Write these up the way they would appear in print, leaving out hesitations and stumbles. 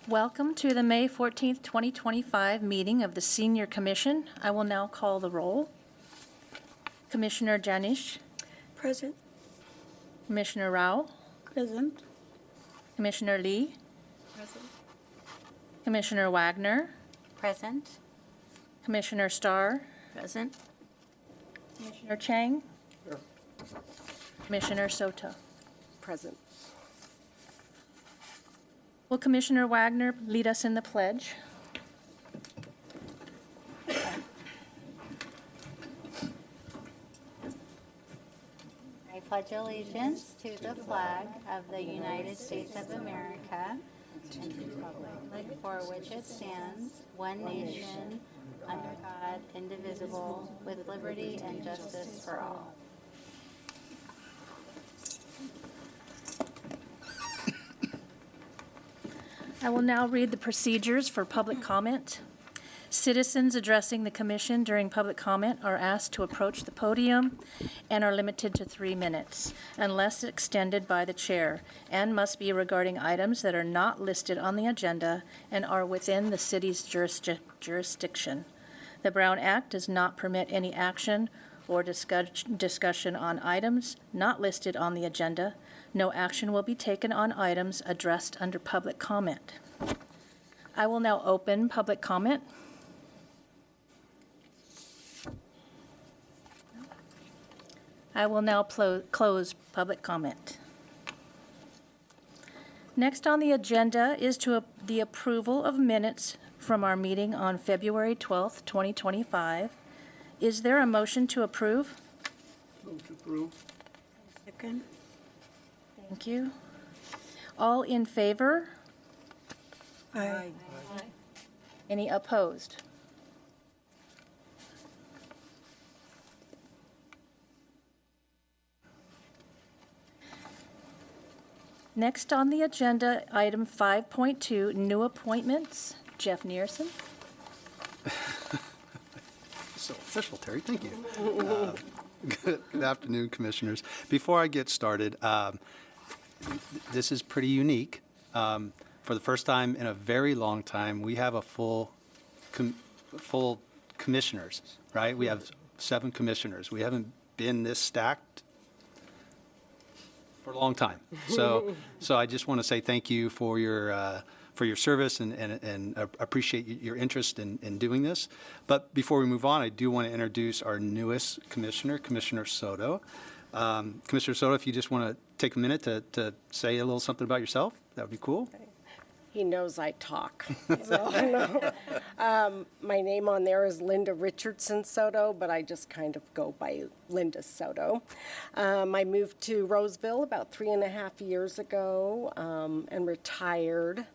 Welcome to the May 14th, 2025 meeting of the Senior Commission. I will now call the roll. Commissioner Janish, Present. Commissioner Rao, Present. Commissioner Lee, Present. Commissioner Wagner, Present. Commissioner Starr, Present. Commissioner Chang, Commissioner Soto. Present. Will Commissioner Wagner lead us in the pledge? I pledge allegiance to the flag of the United States of America and to the republic for which it stands, one nation, under God, indivisible, with liberty and justice for all. I will now read the procedures for public comment. Citizens addressing the commission during public comment are asked to approach the podium and are limited to 3 minutes, unless extended by the chair, and must be regarding items that are not listed on the agenda and are within the city's jurisdiction. The Brown Act does not permit any action or discussion on items not listed on the agenda. No action will be taken on items addressed under public comment. I will now open public comment. I will now close public comment. Next on the agenda is the approval of minutes from our meeting on February 12th, 2025. Is there a motion to approve? Move to approve. Second. Thank you. All in favor? Aye. Any opposed? Next on the agenda, item 5.2, new appointments. Jeff Neerson. So official, Terry, thank you. Good afternoon, Commissioners. Before I get started, this is pretty unique. For the first time in a very long time, we have a full commissioners, right? We have 7 commissioners. We haven't been this stacked for a long time. So I just want to say thank you for your service and appreciate your interest in doing this. But before we move on, I do want to introduce our newest commissioner, Commissioner Soto. Commissioner Soto, if you just want to take a minute to say a little something about yourself, that would be cool. He knows I talk. So, no. My name on there is Linda Richardson Soto, but I just kind of go by Linda Soto. I moved to Roseville about 3.5 years ago and retired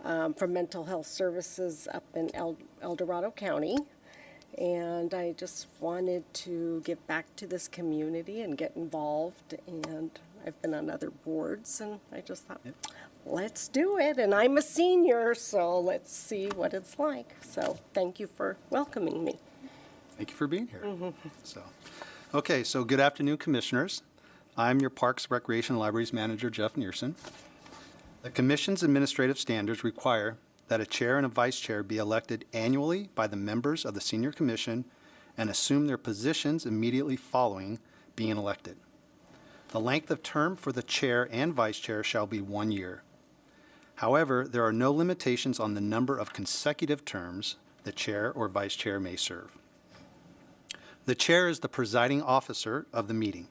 from mental health services up in El Dorado County. And I just wanted to give back to this community and get involved. And I've been on other boards, and I just thought, let's do it. And I'm a senior, so let's see what it's like. So thank you for welcoming me. Thank you for being here. So good afternoon, Commissioners. I'm your Parks, Recreation, and Libraries Manager, Jeff Neerson. The Commission's administrative standards require that a chair and a vice chair be elected annually by the members of the Senior Commission and assume their positions immediately following being elected. The length of term for the chair and vice chair shall be 1 year. However, there are no limitations on the number of consecutive terms the chair or vice chair may serve. The chair is the presiding officer of the meeting.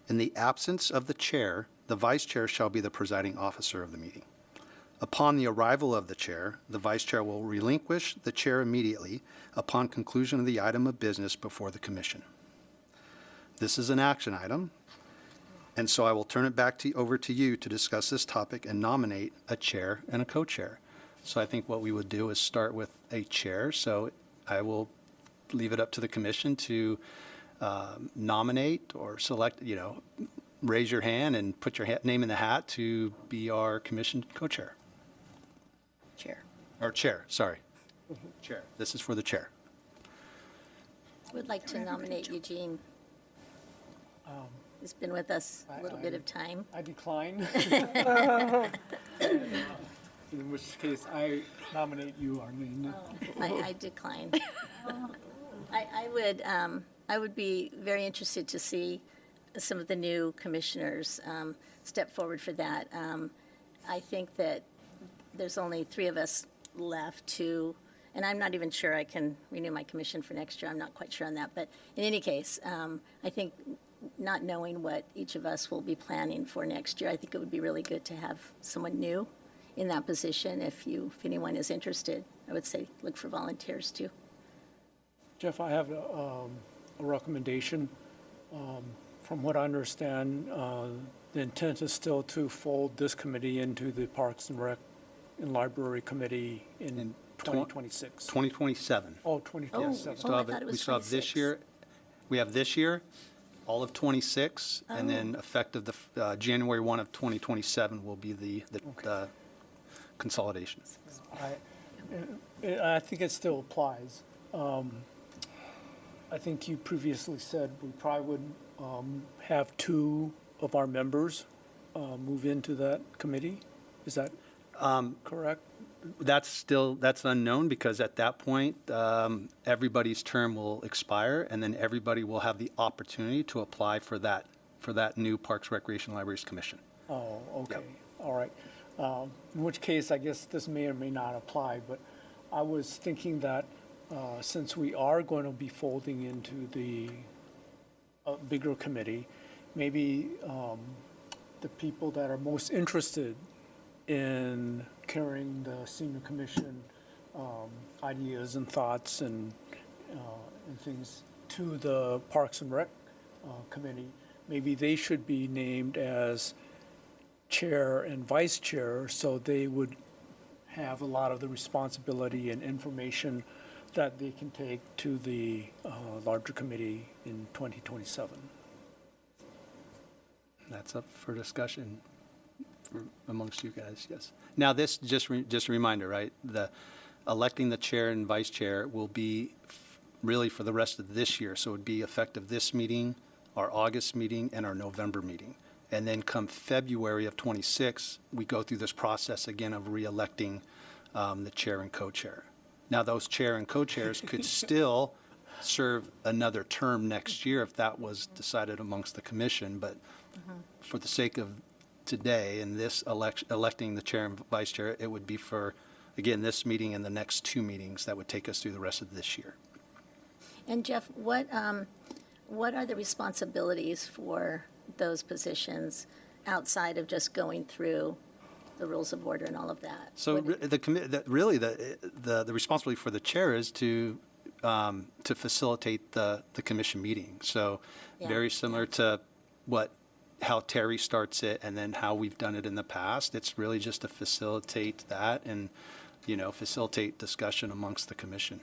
In the absence of the chair, the vice chair shall be the presiding officer of the meeting. Upon the arrival of the chair, the vice chair will relinquish the chair immediately upon conclusion of the item of business before the commission. This is an action item, and so I will turn it back over to you to discuss this topic and nominate a chair and a co-chair. So I think what we would do is start with a chair. So I will leave it up to the commission to nominate or select, raise your hand and put your name in the hat to be our commission co-chair. Chair. Or chair, sorry. Chair. This is for the chair. Would like to nominate Eugene. He's been with us a little bit of time. I decline. In which case, I nominate you, Arlene. I decline. I would be very interested to see some of the new commissioners step forward for that. I think that there's only 3 of us left to, and I'm not even sure I can renew my commission for next year. I'm not quite sure on that. But in any case, I think not knowing what each of us will be planning for next year, I think it would be really good to have someone new in that position. If anyone is interested, I would say look for volunteers too. Jeff, I have a recommendation. From what I understand, the intent is still to fold this committee into the Parks and Rec and Library Committee in 2026. 2027. Oh, 2027. Still have I thought it was we still have this 26. year. We have this year, all of '26, and then effective the January 1 of 2027 will be the consolidation. I think it still applies. I think you previously said we probably would have 2 of our members move into that committee. Is that correct? That's unknown, because at that point, everybody's term will expire, and then everybody will have the opportunity to apply for that new Parks, Recreation, Libraries Commission. Oh, okay, all right. In which case, I guess this may or may not apply, but I was thinking that since we are going to be folding into the bigger committee, maybe the people that are most interested in carrying the senior commission ideas and thoughts and things to the Parks and Rec committee, maybe they should be named as chair and vice chair, so they would have a lot of the responsibility and information that they can take to the larger committee in 2027. That's up for discussion amongst you guys, yes. Now, this, just a reminder, right? Electing the chair and vice chair will be really for the rest of this year. So it would be effective this meeting, our August meeting, and our November meeting. And then come February of '26, we go through this process again of re-electing the chair and co-chair. Now, those chair and co-chairs could still serve another term next year if that was decided amongst the commission. But for the sake of today and this electing the chair and vice chair, it would be for, again, this meeting and the next 2 meetings that would take us through the rest of this year. And Jeff, what are the responsibilities for those positions outside of just going through the rules of order and all of that? So the responsibility for the chair is to facilitate the commission meeting. So Yeah, very similar to how Terry starts it and then how we've done it in the past. It's really just to facilitate that and, facilitate discussion amongst the commission.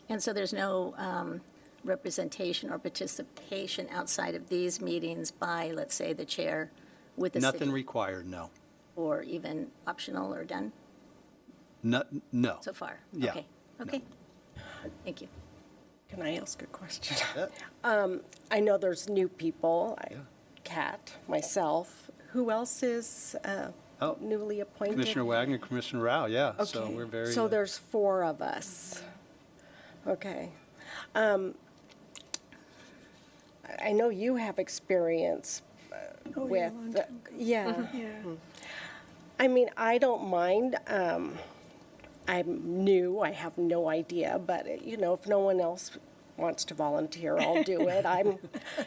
And so there's no representation or participation outside of these meetings by, let's say, the chair with the Nothing city? required, no. Or even optional or done No. so far? Yeah, Okay, okay. Thank you. Can I ask a question? Yeah. I know there's new people, Kat, myself. Who else is newly appointed? Commissioner Wagner, Commissioner Rao, yeah. So Okay. we're very. So there's 4 of us. Okay. I know you have experience with, yeah. I mean, I don't mind. I'm new, I have no idea, but, if no one else wants to volunteer, I'll do it.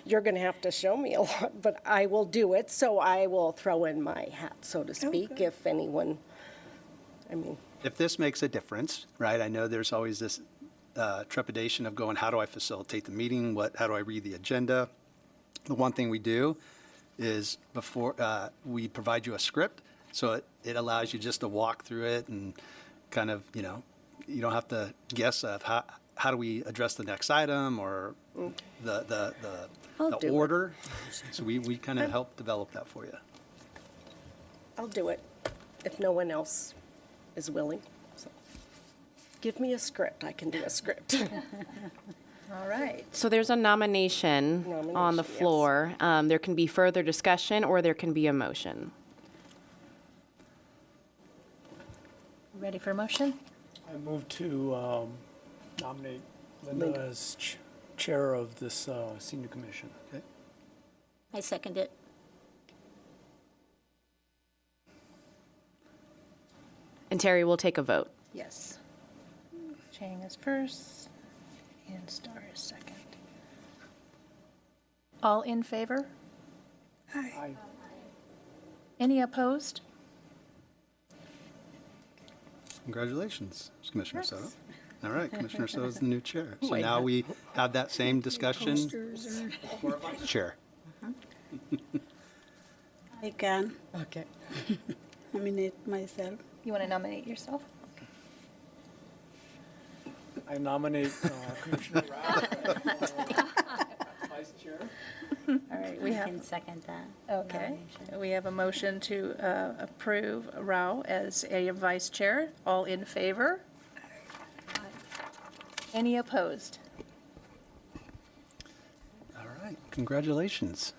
You're going to have to show me a lot, but I will do it, so I will throw in my hat, so to speak, if anyone, If this makes a difference, right? I know there's always this trepidation of going, how do I facilitate the meeting? How do I read the agenda? The one thing we do is before we provide you a script, so it allows you just to walk through it and kind of, you don't have to guess of how do we address the next item or the I'll do it. order. So we kind of help develop that for you. I'll do it if no one else is willing. So, give me a script, I can do a script. All right. So there's a nomination on the Nomination, yes. floor. There can be further discussion or there can be a motion. Ready for a motion? I move to nominate Linda as chair of this senior commission. Okay. I second it. And Terry will take a vote. Yes. Chang is first, and Starr is second. All in favor? Aye. Any opposed? Congratulations, Commissioner Soto. Yes. All right, Commissioner Soto is the new chair. So now we have that same discussion for vice chair. I can Okay. nominate myself. You want to nominate yourself? I nominate Commissioner Rao vice chair. All right, we I have, can second that. okay. nomination. We have a motion to approve Rao as a vice chair. All in favor? Any opposed? All right, congratulations.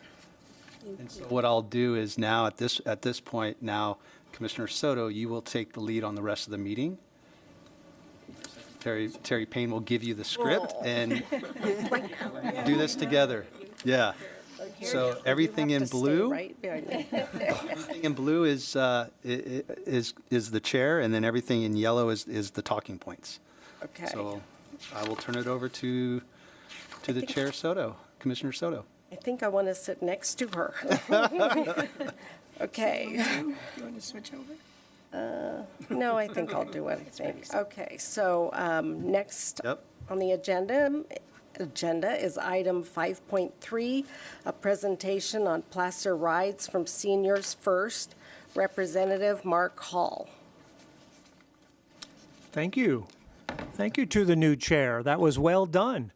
And so what I'll do is now, at this point, now, Commissioner Soto, you will take the lead on the rest of the meeting. Terry Payne will give you the script and do this together. Yeah. So everything in blue, everything in blue is the chair, and then everything in yellow is the talking points. Okay. So I will turn it over to the chair, Soto, Commissioner Soto. I think I want to sit next to her. Okay. You want to switch over? No, I think I'll do it, I think. Okay, so next Yep. on the agenda is item 5.3, a presentation on Placer Rides from Seniors First, Representative Mark Hall. Thank you. Thank you to the new chair. That was well done.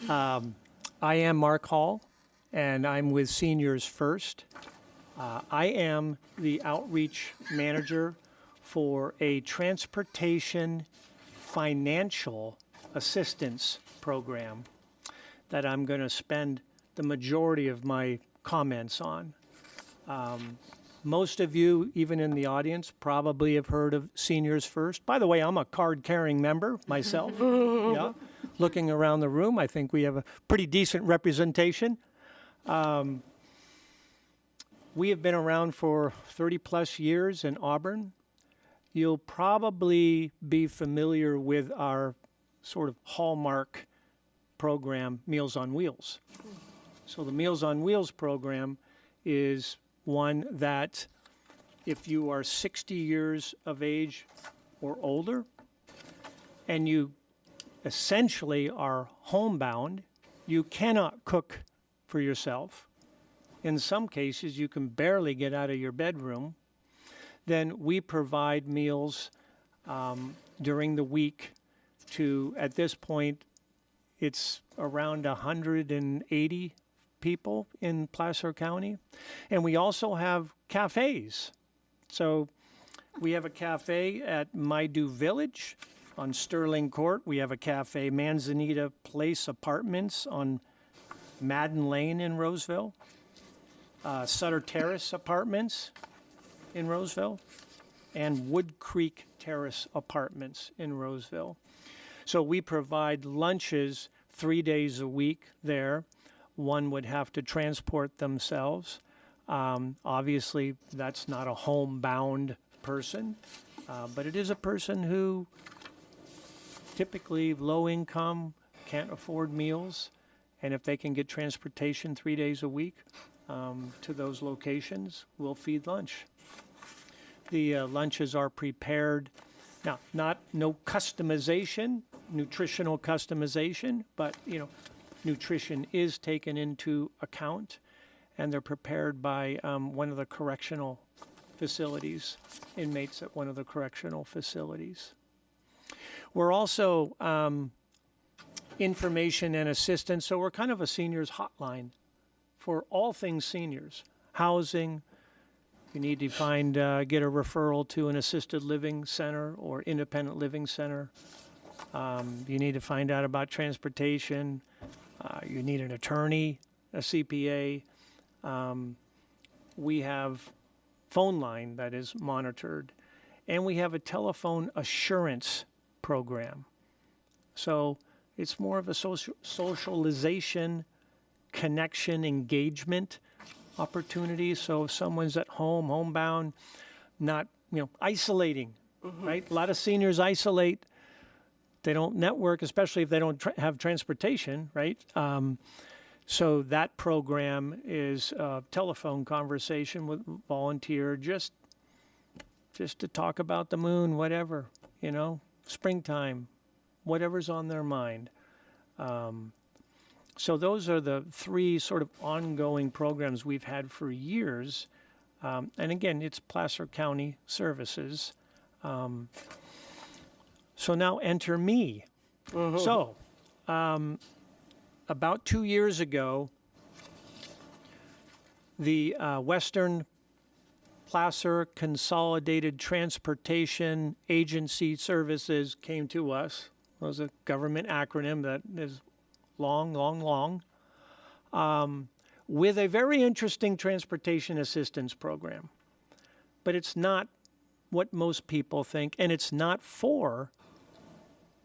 I am Mark Hall, and I'm with Seniors First. I am the outreach manager for a transportation financial assistance program that I'm going to spend the majority of my comments on. Most of you, even in the audience, probably have heard of Seniors First. By the way, I'm a card-carrying member myself. Yeah. Looking around the room, I think we have a pretty decent representation. We have been around for 30-plus years in Auburn. You'll probably be familiar with our sort of hallmark program, Meals on Wheels. So the Meals on Wheels program is one that if you are 60 years of age or older and you essentially are homebound, you cannot cook for yourself. In some cases, you can barely get out of your bedroom. Then we provide meals during the week to, at this point, it's around 180 people in Placer County. And we also have cafes. So we have a cafe at Maidu Village on Sterling Court. We have a cafe, Manzanita Place Apartments on Madden Lane in Roseville. Sutter Terrace Apartments in Roseville. And Wood Creek Terrace Apartments in Roseville. So we provide lunches 3 days a week there. One would have to transport themselves. Obviously, that's not a homebound person, but it is a person who typically low income, can't afford meals, and if they can get transportation 3 days a week to those locations, we'll feed lunch. The lunches are prepared. Now, no customization, nutritional customization, but nutrition is taken into account, and they're prepared by one of the correctional facilities, inmates at one of the correctional facilities. We're also information and assistance, so we're kind of a seniors hotline for all things seniors. Housing, you need to get a referral to an assisted living center or independent living center. You need to find out about transportation. You need an attorney, a CPA. We have phone line that is monitored. and we have a telephone assurance program. So it's more of a socialization, connection, engagement opportunity. So if someone's at home, homebound, not, isolating, right? A lot of seniors isolate. They don't network, especially if they don't have transportation, right? So that program is a telephone conversation with volunteer, just to talk about the moon, whatever, springtime, whatever's on their mind. So those are the three sort of ongoing programs we've had for years. And again, it's Placer County Services. So now enter me. So about 2 years ago, the Western Placer Consolidated Transportation Agency Services came to us. It was a government acronym that is long, with a very interesting transportation assistance program. But it's not what most people think, and it's not for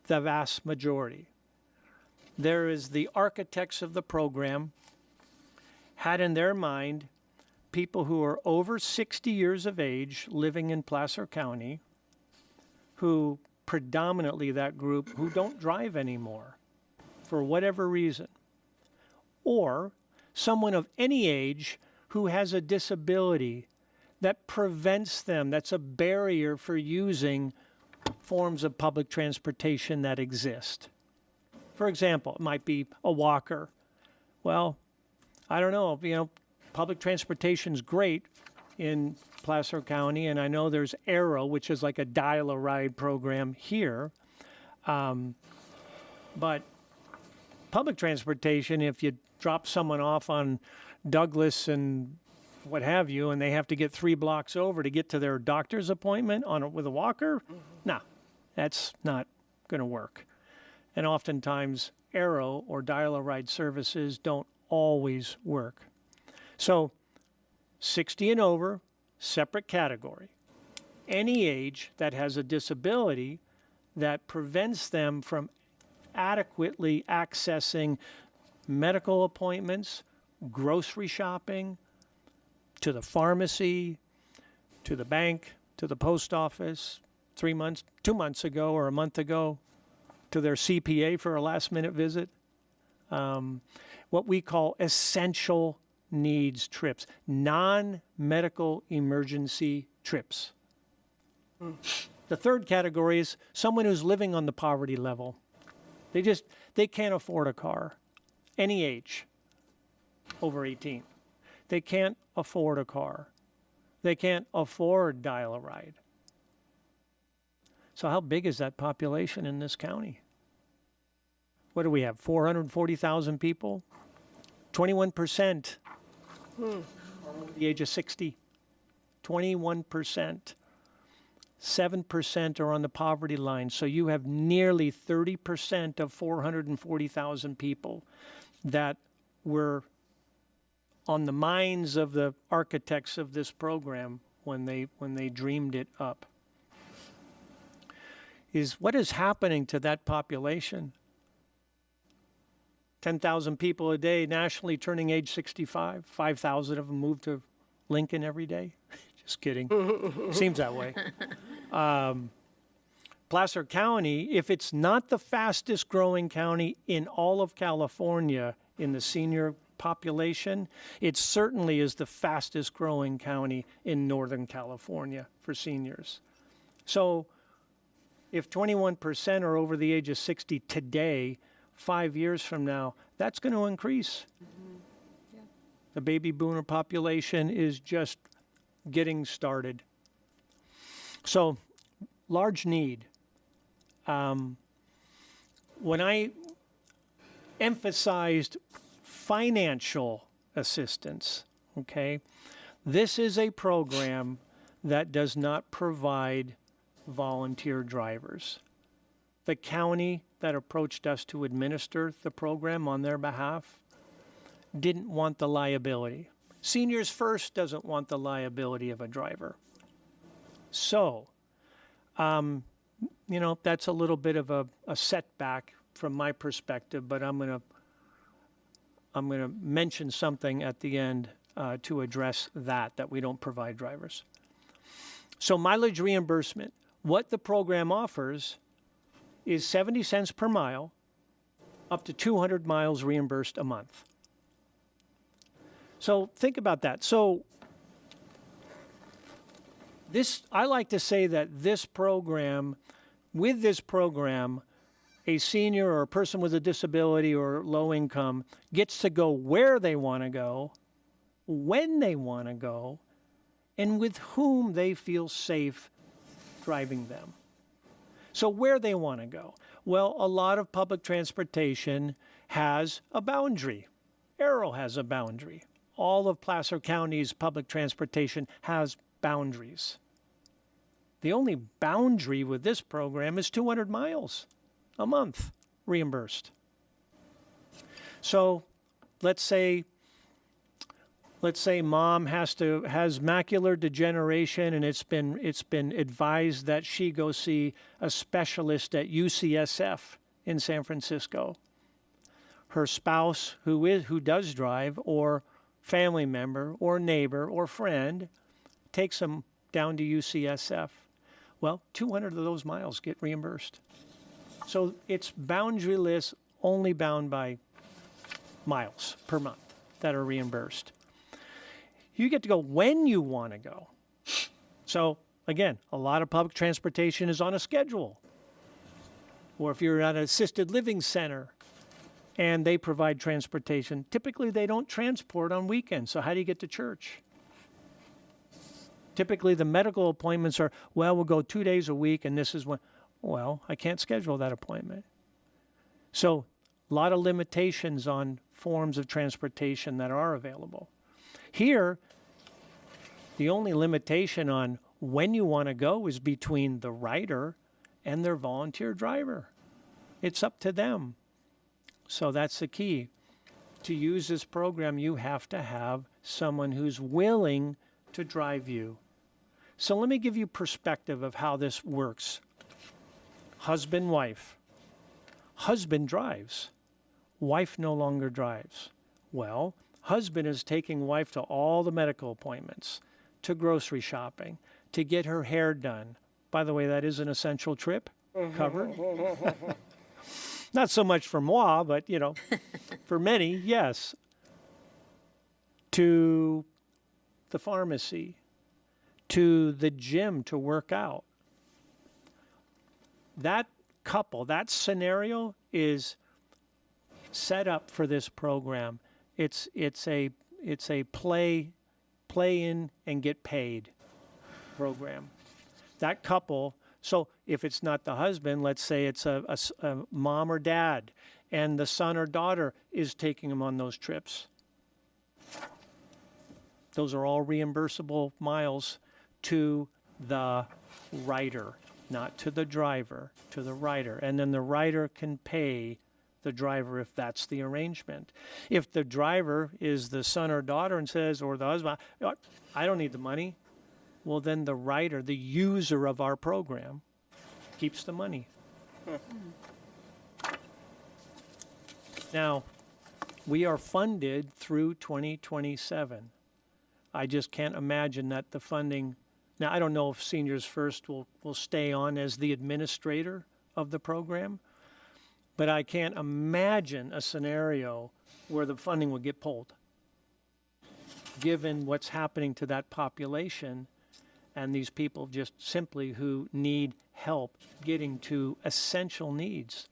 the vast majority. There is the architects of the program had in their mind people who are over 60 years of age living in Placer County, who predominantly that group who don't drive anymore for whatever reason, or someone of any age who has a disability that prevents them, that's a barrier for using forms of public transportation that exist. For example, it might be a walker. Well, I don't know, public transportation's great in Placer County, and I know there's Arrow, which is like a dial-a-ride program here. But public transportation, if you drop someone off on Douglas and what have you, and they have to get 3 blocks over to get to their doctor's appointment with a walker, no, that's not going to work. And oftentimes, Arrow or dial-a-ride services don't always work. So 60 and over, separate category. Any age that has a disability that prevents them from adequately accessing medical appointments, grocery shopping, to the pharmacy, to the bank, to the post office, 2 months ago or a month ago, to their CPA for a last-minute visit. What we call essential needs trips, non-medical emergency trips. The third category is someone who's living on the poverty level. They can't afford a car, any age, over 18. They can't afford a car. They can't afford dial-a-ride. So how big is that population in this county? What do we have, 440,000 people? 21% are over the age of 60. 21%. 7% are on the poverty line. So you have nearly 30% of 440,000 people that were on the minds of the architects of this program when they dreamed it up. Is what is happening to that population? 10,000 people a day nationally turning age 65. 5,000 of them move to Lincoln every day. Just kidding. Seems that way. Placer County, if it's not the fastest growing county in all of California in the senior population, it certainly is the fastest growing county in Northern California for seniors. So if 21% are over the age of 60 today, 5 years from now, that's going to increase. Yeah. The baby boomer population is just getting started. So, large need. When I emphasized financial assistance, okay, this is a program that does not provide volunteer drivers. The county that approached us to administer the program on their behalf didn't want the liability. Seniors First doesn't want the liability of a driver. So You know, that's a little bit of a setback from my perspective, but I'm gonna mention something at the end to address that we don't provide drivers. So mileage reimbursement, what the program offers is 70 cents per mile, up to 200 miles reimbursed a month. So think about that. So I like to say that with this program, a senior or a person with a disability or low income gets to go where they want to go, when they want to go, and with whom they feel safe driving them. So where they want to go. Well, a lot of public transportation has a boundary. Arrow has a boundary. All of Placer County's public transportation has boundaries. The only boundary with this program is 200 miles a month reimbursed. So let's say mom has macular degeneration and it's been advised that she go see a specialist at UCSF in San Francisco. Her spouse who does drive, or family member or neighbor or friend takes them down to UCSF. Well, 200 of those miles get reimbursed. So it's boundaryless, only bound by miles per month that are reimbursed. You get to go when you want to go. So again, a lot of public transportation is on a schedule. Or if you're at an assisted living center and they provide transportation, typically they don't transport on weekends. So how do you get to church? Typically the medical appointments are, well, we'll go 2 days a week and this is when, well, I can't schedule that appointment. So a lot of limitations on forms of transportation that are available. Here, the only limitation on when you want to go is between the rider and their volunteer driver. It's up to them. So that's the key. To use this program, you have to have someone who's willing to drive you. So let me give you perspective of how this works. Husband, wife. Husband drives. Wife no longer drives. Well, husband is taking wife to all the medical appointments, to grocery shopping, to get her hair done. By the way, that is an essential trip, covered. Not so much for moi, but, you know, for many, yes. To the pharmacy, to the gym to work out. That couple, that scenario is set up for this program. It's a play in and get paid program. That couple, so if it's not the husband, let's say it's a mom or dad, and the son or daughter is taking them on those trips. Those are all reimbursable miles to the rider, not to the driver, to the rider. And then the rider can pay the driver if that's the arrangement. If the driver is the son or daughter and says, or the husband, I don't need the money, well, then the rider, the user of our program, keeps the money. Now, we are funded through 2027. I just can't imagine that the funding, now I don't know if Seniors First will stay on as the administrator of the program, but I can't imagine a scenario where the funding would get pulled, given what's happening to that population and these people just simply who need help getting to essential needs.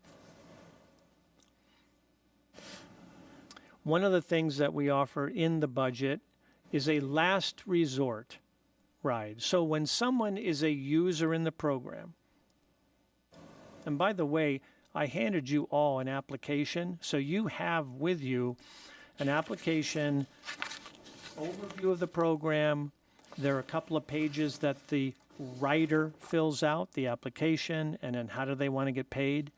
One of the things that we offer in the budget is a last resort ride. So when someone is a user in the program, and by the way, I handed you all an application, so you have with you an application, overview of the program. There are a couple of pages that the writer fills out, the application, and then how do they want to get paid.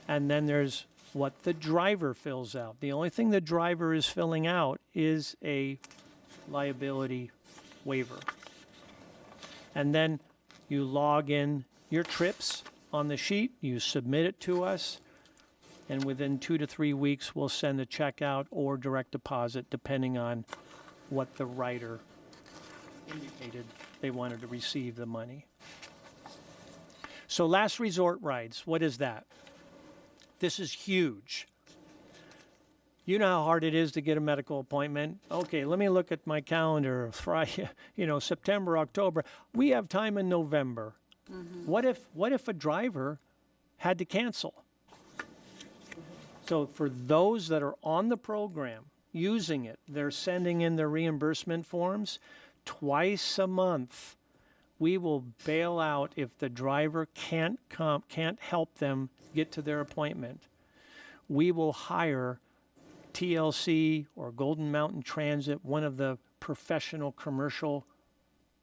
And then there's what the driver fills out. The only thing the driver is filling out is a liability waiver. And then you log in your trips on the sheet, you submit it to us, and within 2 to 3 weeks, we'll send a check out or direct deposit, depending on what the writer indicated they wanted to receive the money. So last resort rides, what is that? This is huge. You know how hard it is to get a medical appointment? Okay, let me look at my calendar. Friday, September, October. We have time in November. What if a driver had to cancel? So for those that are on the program using it, they're sending in their reimbursement forms twice a month. We will bail out if the driver can't help them get to their appointment. We will hire TLC or Golden Mountain Transit, one of the professional commercial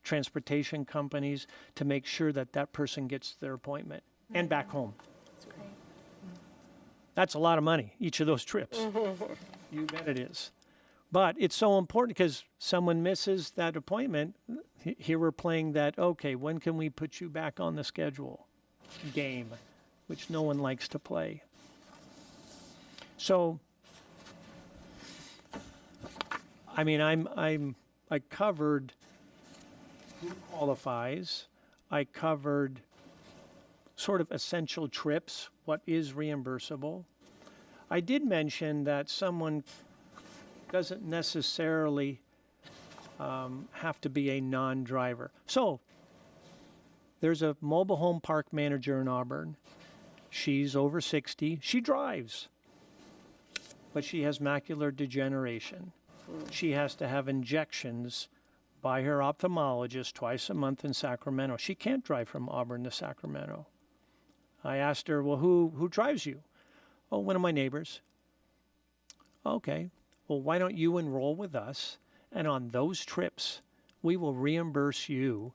transportation companies, to make sure that that person gets their appointment and back home. That's great. That's a lot of money, each of those trips. You bet it is. But it's so important because someone misses that appointment. Here we're playing that, okay, when can we put you back on the schedule game, which no one likes to play. So, I mean, I covered who qualifies. I covered sort of essential trips, what is reimbursable. I did mention that someone doesn't necessarily have to be a non-driver. So there's a mobile home park manager in Auburn. She's over 60. She drives, but she has macular degeneration. She has to have injections by her ophthalmologist twice a month in Sacramento. She can't drive from Auburn to Sacramento. I asked her, well, who drives you? Oh, one of my neighbors. Okay, well, why don't you enroll with us? And on those trips, we will reimburse you,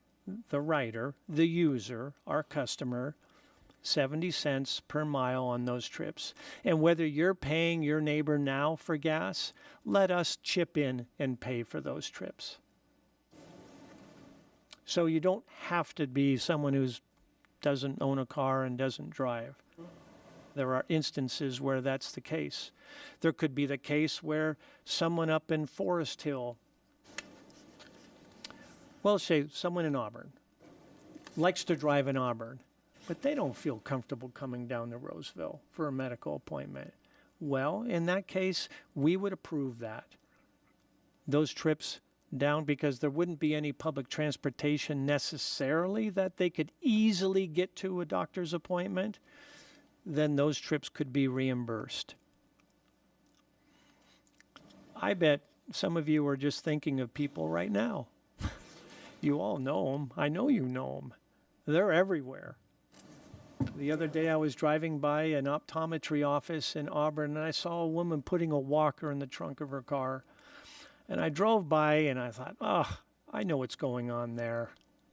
the writer, the user, our customer, 70 cents per mile on those trips. And whether you're paying your neighbor now for gas, let us chip in and pay for those trips. So you don't have to be someone who doesn't own a car and doesn't drive. There are instances where that's the case. There could be the case where someone up in Forest Hill, well, say someone in Auburn, likes to drive in Auburn, but they don't feel comfortable coming down to Roseville for a medical appointment. Well, in that case, we would approve that. Those trips down, because there wouldn't be any public transportation necessarily that they could easily get to a doctor's appointment, then those trips could be reimbursed. I bet some of you are just thinking of people right now. You all know them. I know you know them. They're everywhere. The other day I was driving by an optometry office in Auburn, and I saw a woman putting a walker in the trunk of her car. And I drove by and I thought, oh, I know what's going on there.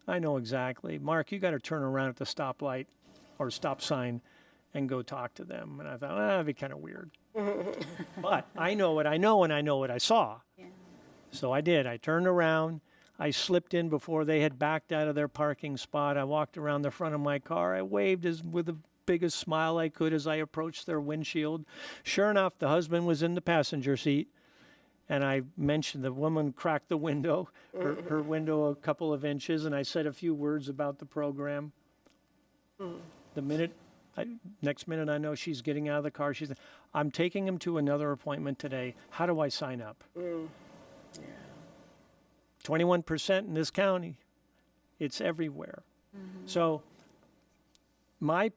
I know exactly. Mark, you got to turn around at the stoplight or stop sign and go talk to them. And I thought, that'd be kind of weird. But I know what I know, and I know what I saw. Yeah. So I did. I turned around. I slipped in before they had backed out of their parking spot. I walked around the front of my car. I waved with the biggest smile I could as I approached their windshield. Sure enough, the husband was in the passenger seat. And I mentioned the woman cracked the window, her window a couple of inches, and I said a few words about the program. Next minute I know she's getting out of the car. She said, I'm taking him to another appointment today. How do I sign up? 21% in this county. It's everywhere. So my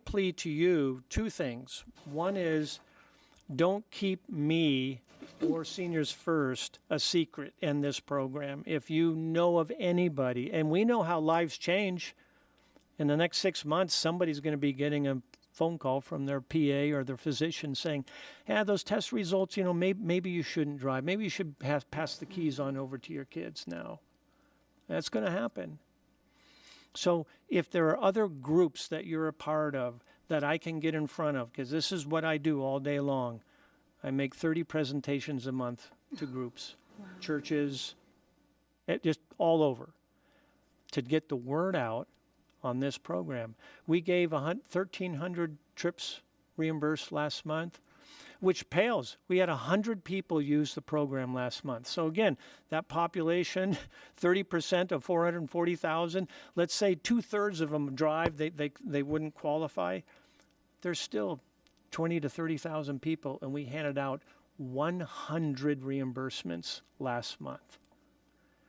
plea to you, two things. One is, don't keep me or Seniors First a secret in this program. If you know of anybody, and we know how lives change, in the next 6 months, somebody's going to be getting a phone call from their PA or their physician saying, yeah, those test results, maybe you shouldn't drive. Maybe you should pass the keys on over to your kids now. That's going to happen. So if there are other groups that you're a part of that I can get in front of, because this is what I do all day long. I make 30 presentations a month to groups, churches, just all over, to get the word out on this program. We gave 1,300 trips reimbursed last month, which pales. We had 100 people use the program last month. So again, that population, 30% of 440,000, let's say 2/3 of them drive, they wouldn't qualify. There's still 20 to 30,000 people, and we handed out 100 reimbursements last month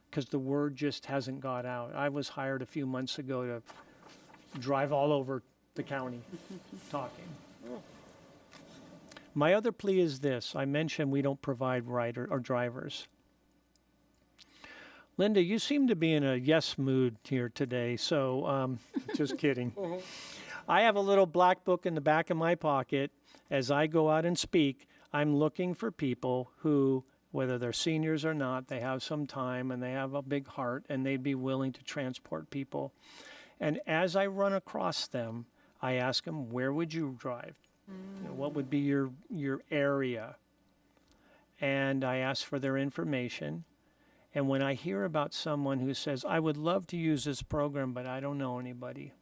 because the word just hasn't got out. I was hired a few months ago to drive all over the county talking. My other plea is this. I mentioned we don't provide rider or drivers. Linda, you seem to be in a yes mood here today, so just kidding. I have a little black book in the back of my pocket. As I go out and speak, I'm looking for people who, whether they're seniors or not, they have some time and they have a big heart and they'd be willing to transport people. And as I run across them, I ask them, where would you drive? You know, what would be your area? And I ask for their information. And when I hear about someone who says, I would love to use this program, but I don't know anybody.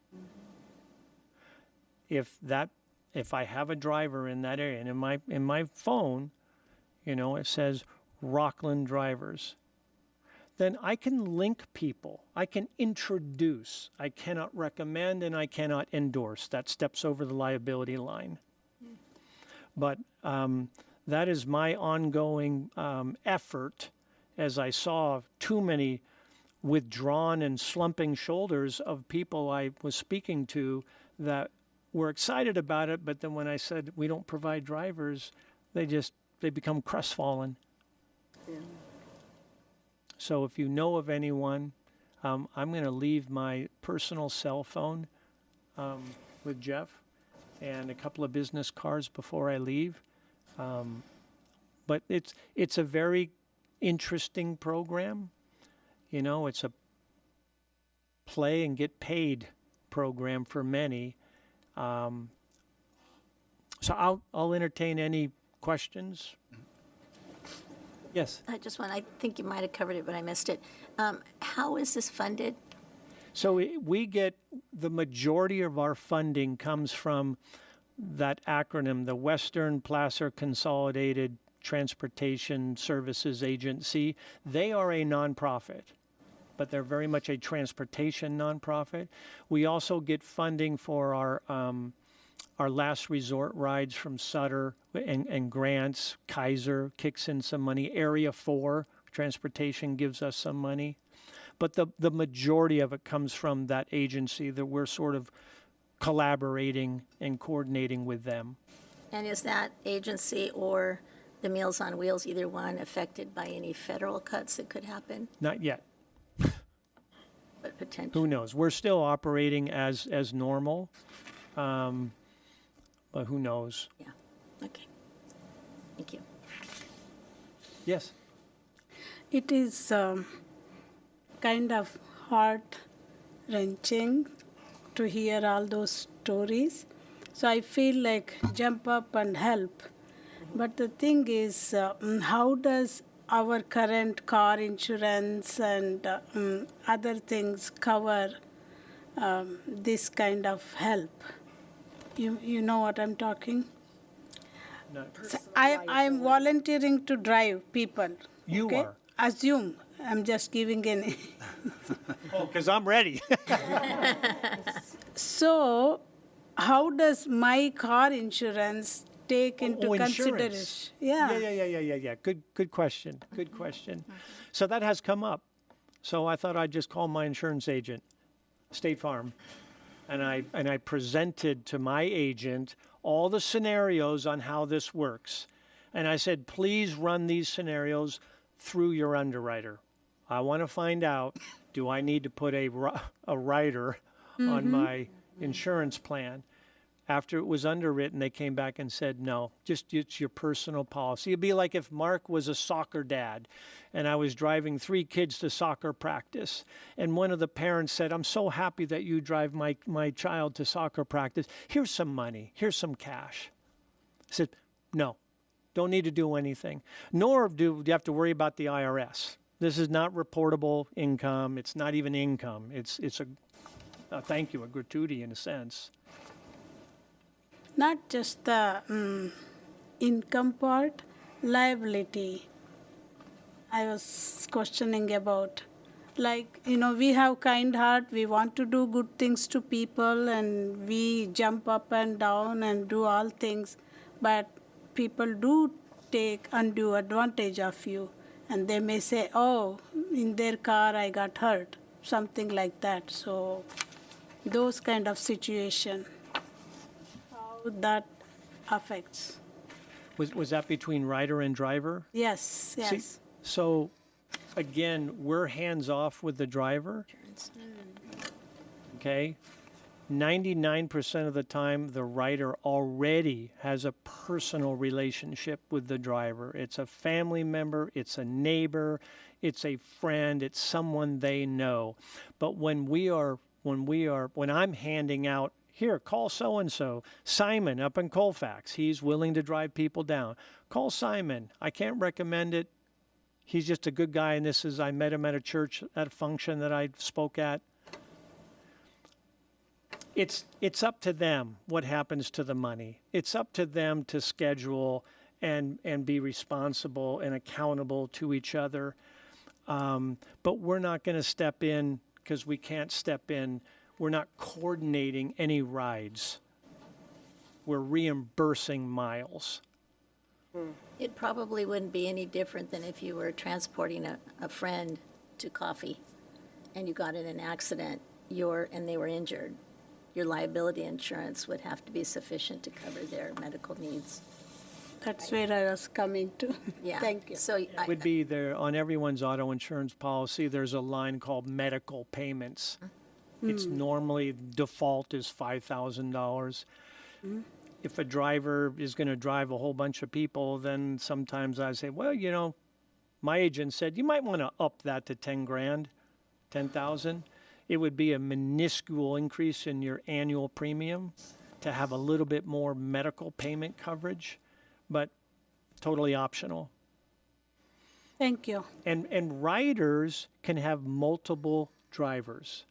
If I have a driver in that area, and in my phone, you know, it says Rockland drivers, then I can link people. I can introduce. I cannot recommend and I cannot endorse. That steps over the liability line. But that is my ongoing effort, as I saw too many withdrawn and slumping shoulders of people I was speaking to that were excited about it, but then when I said we don't provide drivers, they become crestfallen. Yeah. So if you know of anyone, I'm going to leave my personal cell phone with Jeff and a couple of business cards before I leave. But it's a very interesting program. You know, it's a play and get paid program for many. So I'll entertain any questions. Yes. I think you might have covered it, but I missed it. How is this funded? So we get the majority of our funding comes from that acronym, the Western Placer Consolidated Transportation Services Agency. They are a nonprofit, but they're very much a transportation nonprofit. We also get funding for our last resort rides from Sutter and grants. Kaiser kicks in some money. Area 4 Transportation gives us some money. But the majority of it comes from that agency that we're sort of collaborating and coordinating with them. And is that agency or the Meals on Wheels, either one, affected by any federal cuts that could happen? Not yet. But potentially. Who knows? We're still operating as normal, but who knows? Yeah. Okay. Thank you. Yes. It is kind of heart-wrenching to hear all those stories. So I feel like jump up and help. But the thing is, how does our current car insurance and other things cover this kind of help? You know what I'm talking? No. So I'm volunteering to drive people. You okay? are. Assume. I'm just giving an. Oh, because I'm ready. So, how does my car insurance take into insurance. consideration? Yeah. Yeah. Good question. Good question. So that has come up. So I thought I'd just call my insurance agent, State Farm, and I presented to my agent all the scenarios on how this works. And I said, please run these scenarios through your underwriter. I want to find out, do I need to put a rider on my insurance plan? After it was underwritten, they came back and said, no, just it's your personal policy. It'd be like if Mark was a soccer dad and I was driving 3 kids to soccer practice. And one of the parents said, I'm so happy that you drive my child to soccer practice. Here's some money. Here's some cash. I said, no, don't need to do anything. Nor do you have to worry about the IRS. This is not reportable income. It's not even income. It's thank you, a gratuity in a sense. Not just the income part, liability. I was questioning about. Like, we have kind heart, we want to do good things to people, and we jump up and down and do all things, but people do take undue advantage of you, and they may say, oh, in their car I got hurt, something like that. So those kind of situation, how that affects. Was that between rider and driver? Yes, See, yes. so, again, we're hands-off with the driver, okay? 99% of the time, the rider already has a personal relationship with the driver. It's a family member, it's a neighbor, it's a friend, it's someone they know. But when I'm handing out, here, call so-and-so, Simon up in Colfax, he's willing to drive people down. Call Simon, I can't recommend it. He's just a good guy, and I met him at a church, at a function that I spoke at. It's up to them what happens to the money. It's up to them to schedule and be responsible and accountable to each other. But we're not going to step in because we can't step in. We're not coordinating any rides. We're reimbursing miles. It probably wouldn't be any different than if you were transporting a friend to coffee and you got in an accident, and they were injured. Your liability insurance would have to be sufficient to cover their medical needs. That's where I was coming to. Yeah. Thank you. So Would be there on everyone's auto insurance policy, there's a line called medical payments. It's normally default is $5,000. If a driver is going to drive a whole bunch of people, then sometimes I say, well, my agent said you might want to up that to 10 grand, 10,000. It would be a minuscule increase in your annual premium to have a little bit more medical payment coverage, but totally optional. Thank you. And riders can have multiple drivers.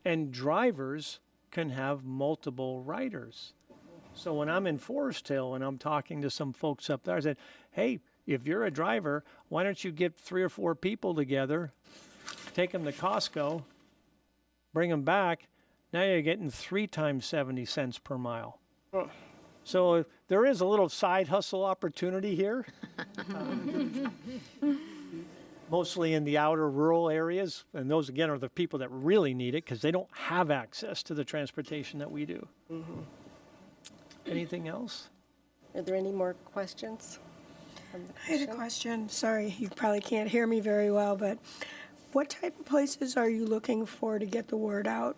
And drivers can have multiple riders. So when I'm in Forest Hill and I'm talking to some folks up there, I said, hey, if you're a driver, why don't you get 3 or 4 people together, take them to Costco, bring them back. Now you're getting 3 times 70 cents per mile. So there is a little side hustle opportunity here. Mostly in the outer rural areas, and those again are the people that really need it because they don't have access to the transportation that we do. Anything else? Are there any more questions? I had a question. Sorry, you probably can't hear me very well, but what type of places are you looking for to get the word out?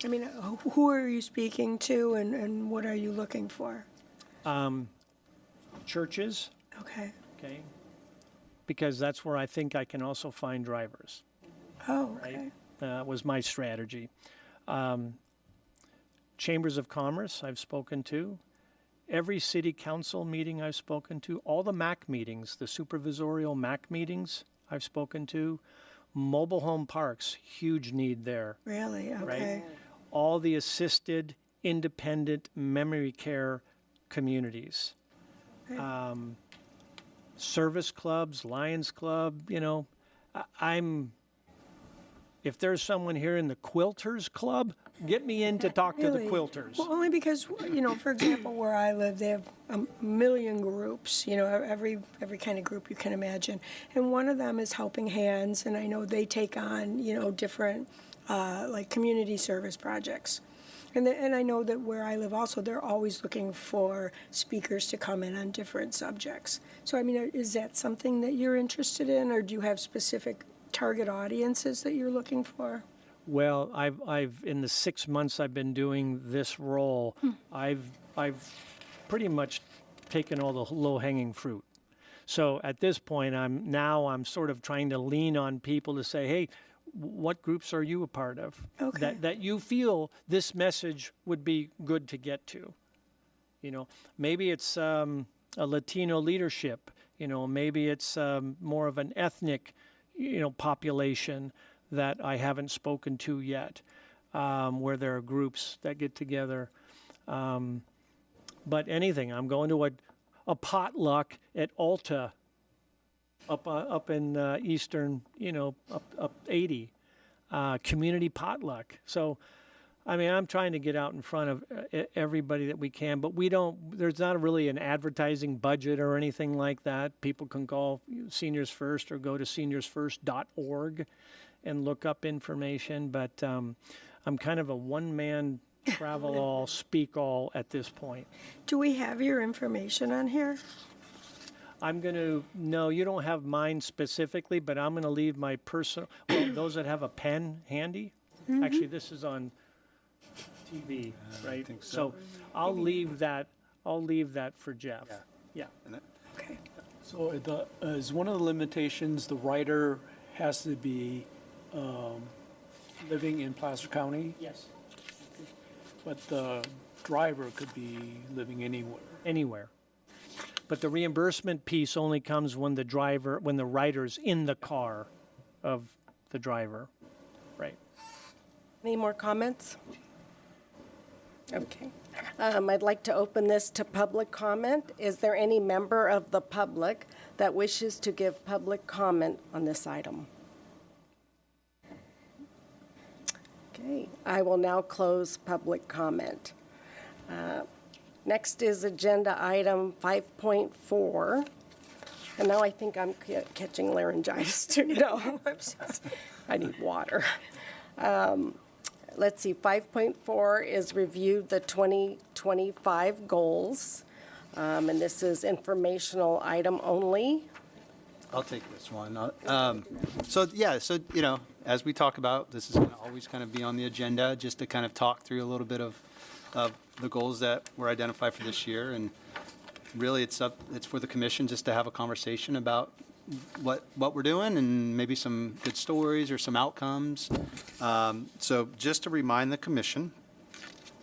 I mean, who are you speaking to, and what are you looking for? Churches, Okay. okay, because that's where I think I can also find drivers. Oh, okay. Was my strategy. Chambers of Commerce I've spoken to. Every city council meeting I've spoken to. All the MAC meetings, the supervisorial MAC meetings I've spoken to. Mobile home parks, huge need there. Really? Okay. Right? All the assisted, independent memory care communities. Service clubs, Lions Club, if there's someone here in the Quilters Club, get me in to talk to the Really? quilters. Well, only because, for example, where I live, they have a million groups, every kind of group you can imagine. And one of them is Helping Hands, and I know they take on, different, like community service projects. And I know that where I live also, they're always looking for speakers to come in on different subjects. So, I mean, is that something that you're interested in, or do you have specific target audiences that you're looking for? Well, I've in the 6 months I've been doing this role, I've pretty much taken all the low-hanging fruit. So at this point, I'm sort of trying to lean on people to say, hey, what groups are you a part of? Okay. That you feel this message would be good to get to. Maybe it's a Latino leadership. Maybe it's more of an ethnic, population that I haven't spoken to yet, where there are groups that get together. But anything, I'm going to a potluck at Alta up in eastern, up 80, community potluck. So, I mean, I'm trying to get out in front of everybody that we can, but there's not really an advertising budget or anything like that. People can call Seniors First or go to seniorsfirst.org and look up information, but I'm kind of a one-man travel all, speak all at this point. Do we have your information on here? No, you don't have mine specifically, but I'm going to leave my personal, those that have a pen handy. Actually, this is on TV, right? I think so. I'll leave that for Jeff. Yeah. Okay. So is one of the limitations, the writer has to be living in Placer County, Yes. but the driver could be living anywhere? Anywhere. But the reimbursement piece only comes when the writer's in the car of the driver. Right. Any more comments? Okay. I'd like to open this to public comment. Is there any member of the public that wishes to give public comment on this item? Okay, I will now close public comment. Next is agenda item 5.4. And now I think I'm catching laryngitis too. No, I need water. Let's see, 5.4 is review the 2025 goals. And this is informational item only. I'll take this one. As we talk about, this is going to always kind of be on the agenda, just to kind of talk through a little bit of the goals that were identified for this year. And really, it's for the commission just to have a conversation about what we're doing and maybe some good stories or some outcomes. So just to remind the commission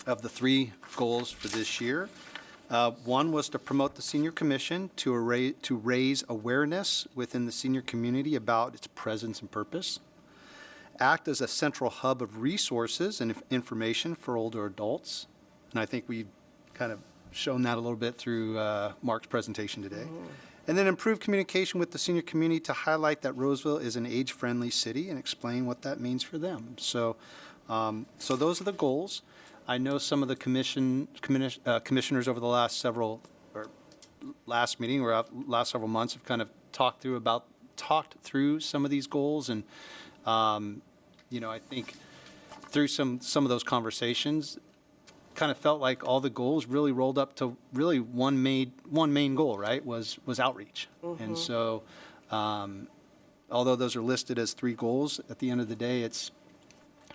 of the 3 goals for this year. One was to promote the senior commission to raise awareness within the senior community about its presence and purpose. Act as a central hub of resources and information for older adults. And I think we've kind of shown that a little bit through Mark's presentation today. And then improve communication with the senior community to highlight that Roseville is an age-friendly city and explain what that means for them. So those are the goals. I know some of the commissioners over the last several months have kind of talked through some of these goals, and I think through some of those conversations, kind of felt like all the goals really rolled up to really one main goal, right? Was outreach. And so, although those are listed as 3 goals, at the end of the day, it's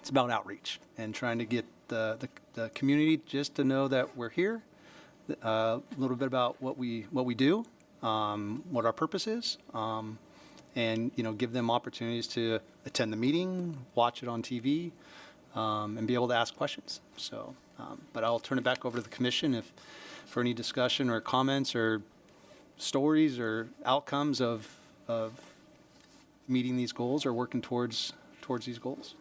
about outreach and trying to get the community just to know that we're here, a little bit about what we do, what our purpose is, and give them opportunities to attend the meeting, watch it on TV, and be able to ask questions. So, but I'll turn it back over to the commission for any discussion or comments or stories or outcomes of meeting these goals or working towards these goals.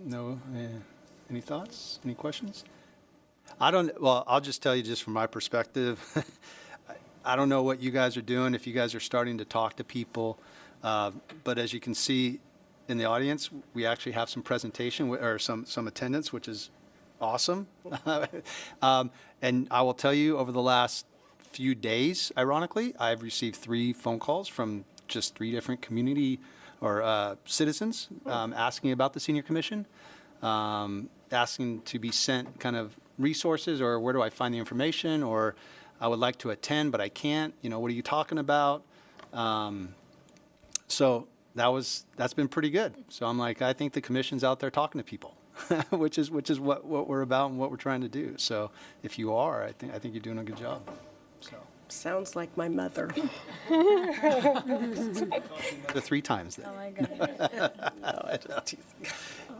No, any thoughts? Any questions? I'll just tell you just from my perspective, I don't know what you guys are doing, if you guys are starting to talk to people, but as you can see in the audience, we actually have some presentation or some attendance, which is awesome. And I will tell you, over the last few days, ironically, I've received 3 phone calls from just 3 different community or citizens asking about the senior commission, asking to be sent kind of resources, or where do I find the information, or I would like to attend but I can't, what are you talking about? So that's been pretty good. So I'm like, I think the commission's out there talking to people, which is what we're about and what we're trying to do. So if you are, I think you're doing a good job. So. Sounds like my mother. The 3 times then. Oh, my God. No, I just teasing.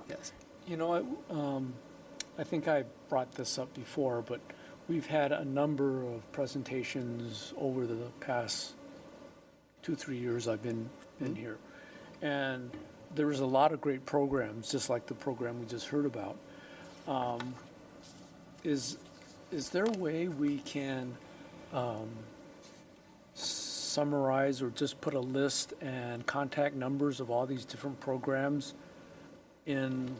Yes. I think I brought this up before, but we've had a number of presentations over the past 2-3 years I've been here. And there's a lot of great programs, just like the program we just heard about. Is there a way we can summarize or just put a list and contact numbers of all these different programs in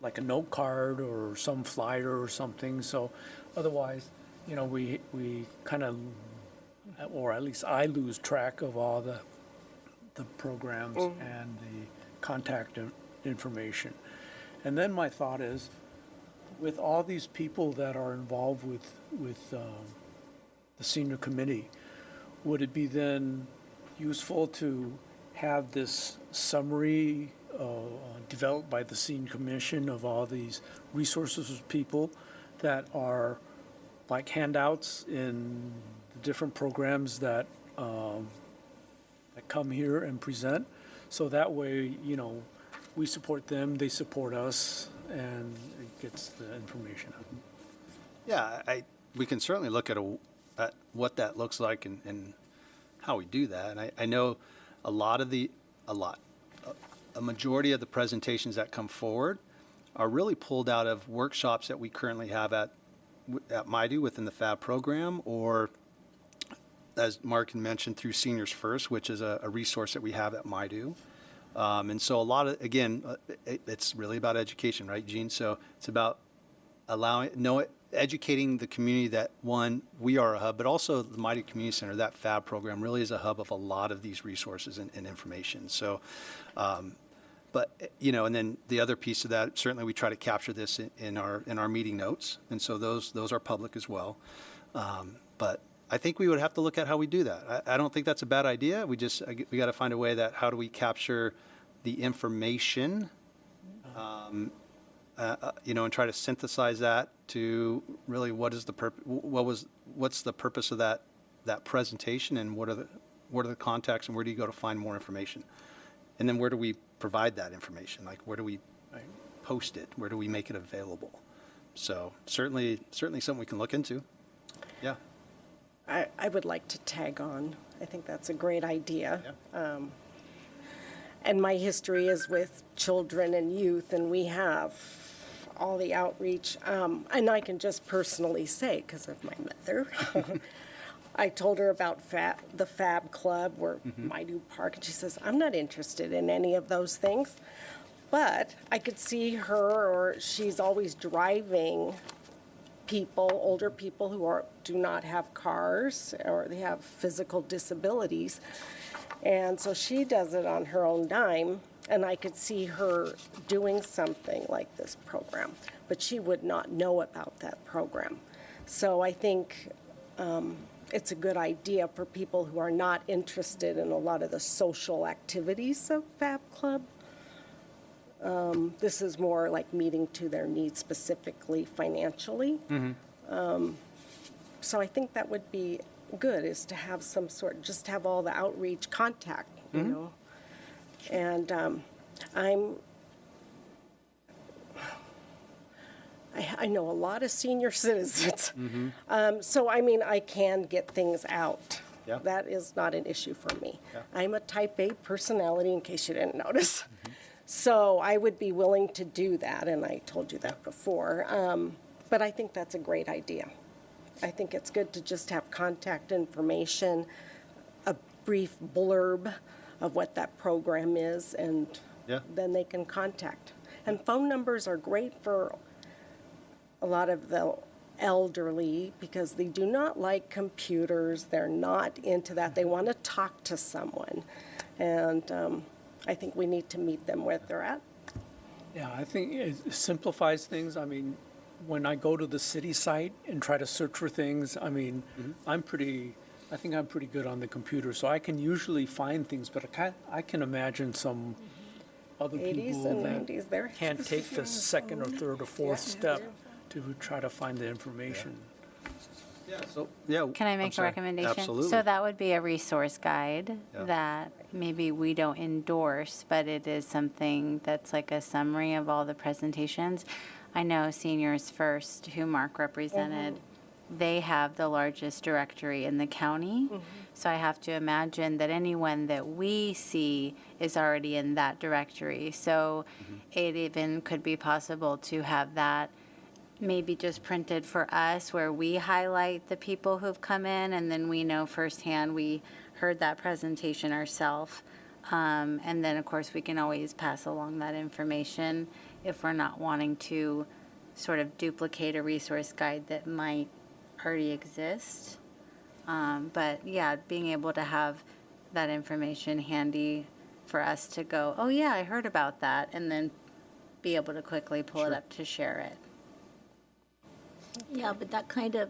like a note card or some flyer or something? So otherwise, we kind of, or at least I lose track of all the programs and the contact information. And then my thought is, with all these people that are involved with the senior committee, would it be then useful to have this summary developed by the senior commission of all these resources of people that are like handouts in the different programs that come here and present? So that way, we support them, they support us, and it gets the information out. Yeah, we can certainly look at what that looks like and how we do that. And I know a majority of the presentations that come forward are really pulled out of workshops that we currently have at MIDU within the FAB program, or as Mark had mentioned, through Seniors First, which is a resource that we have at MIDU. And so a lot of, again, it's really about education, right, Gene? So it's about educating the community that, one, we are a hub, but also the Mighty Community Center, that FAB program really is a hub of a lot of these resources and information. So, but, and then the other piece of that, certainly we try to capture this in our meeting notes. And so those are public as well. But I think we would have to look at how we do that. I don't think that's a bad idea. We got to find a way that how do we capture the information, and try to synthesize that to really what's the purpose of that presentation, and what are the contacts, and where do you go to find more information, and then where do we provide that information? Like, where do we post it? Where do we make it available? So certainly something we can look into. Yeah. I would like to tag on. I think that's a great idea. Yeah. And my history is with children and youth, and we have all the outreach. And I can just personally say, because of my mother, I told her about the FAB Club, where MIDU Park, and she says, I'm not interested in any of those things. But I could see her, or she's always driving older people who do not have cars, or they have physical disabilities. And so she does it on her own dime, and I could see her doing something like this program, but she would not know about that program. So I think it's a good idea for people who are not interested in a lot of the social activities of FAB Club. This is more like meeting to their needs specifically financially. So I think that would be good, is to have some sort, just have all the outreach contact, And I know a lot of senior citizens. So, I can get things out. Yeah. That is not an issue for me. Yeah. I'm a type A personality, in case you didn't notice. So I would be willing to do that, and I told you that before. But I think that's a great idea. I think it's good to just have contact information, a brief blurb of what that program is, and then they can contact. And phone numbers are great for a lot of the elderly, because they do not like computers. They're not into that. They want to talk to someone. And I think we need to meet them where they're at. Yeah, I think it simplifies things. When I go to the city site and try to search for things, I think I'm pretty good on the computer, so I can usually find things, but I can imagine some other 80s people and that 90s there. can't take the second or third or fourth step to try to find the information. Yeah. So, yeah. Can I I'm make a sorry. recommendation? Absolutely. So that would be a resource guide Yeah. that maybe we don't endorse, but it is something that's like a summary of all the presentations. I know Seniors First, who Mark represented, they have the largest directory in the county. So I have to imagine that anyone that we see is already in that directory. So it even could be possible to have that maybe just printed for us, where we highlight the people who've come in, and then we know firsthand we heard that presentation ourselves. And then, of course, we can always pass along that information if we're not wanting to sort of duplicate a resource guide that might already exist. But yeah, being able to have that information handy for us to go, oh yeah, I heard about that, and then be able to quickly pull it up to share it. Yeah, but that kind of,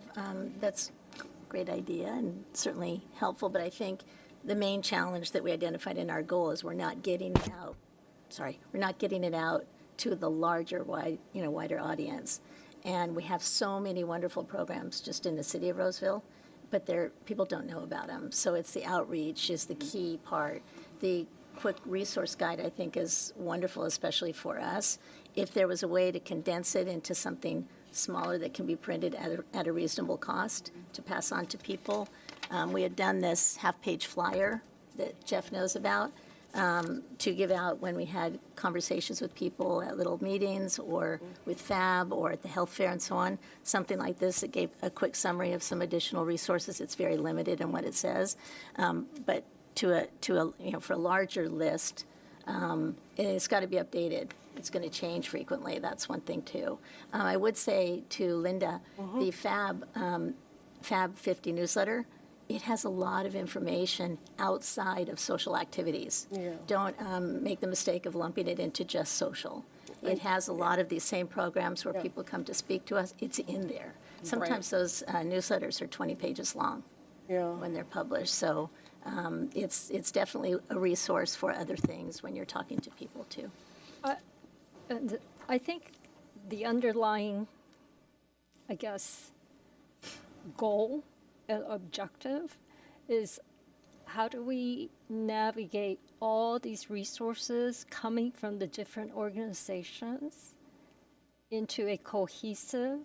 that's a great idea and certainly helpful, but I think the main challenge that we identified in our goal is we're not getting it out to the larger, wider audience. And we have so many wonderful programs just in the city of Roseville, but people don't know about them. So it's the outreach is the key part. The quick resource guide, I think, is wonderful, especially for us. If there was a way to condense it into something smaller that can be printed at a reasonable cost to pass on to people. We had done this half-page flyer that Jeff knows about to give out when we had conversations with people at little meetings or with FAB or at the health fair and so on. Something like this that gave a quick summary of some additional resources. It's very limited in what it says, but for a larger list, it's got to be updated. It's going to change frequently. That's one thing too. I would say to Linda, the Fab 50 newsletter, it has a lot of information outside of social activities. Yeah. Don't make the mistake of lumping it into just social. It has a lot of these same programs where people come to speak to us. It's in there. Sometimes those newsletters are 20 pages long when they're published. So it's definitely a resource for other things when you're talking to people too. And I think the underlying, I guess, goal and objective is how do we navigate all these resources coming from the different organizations into a cohesive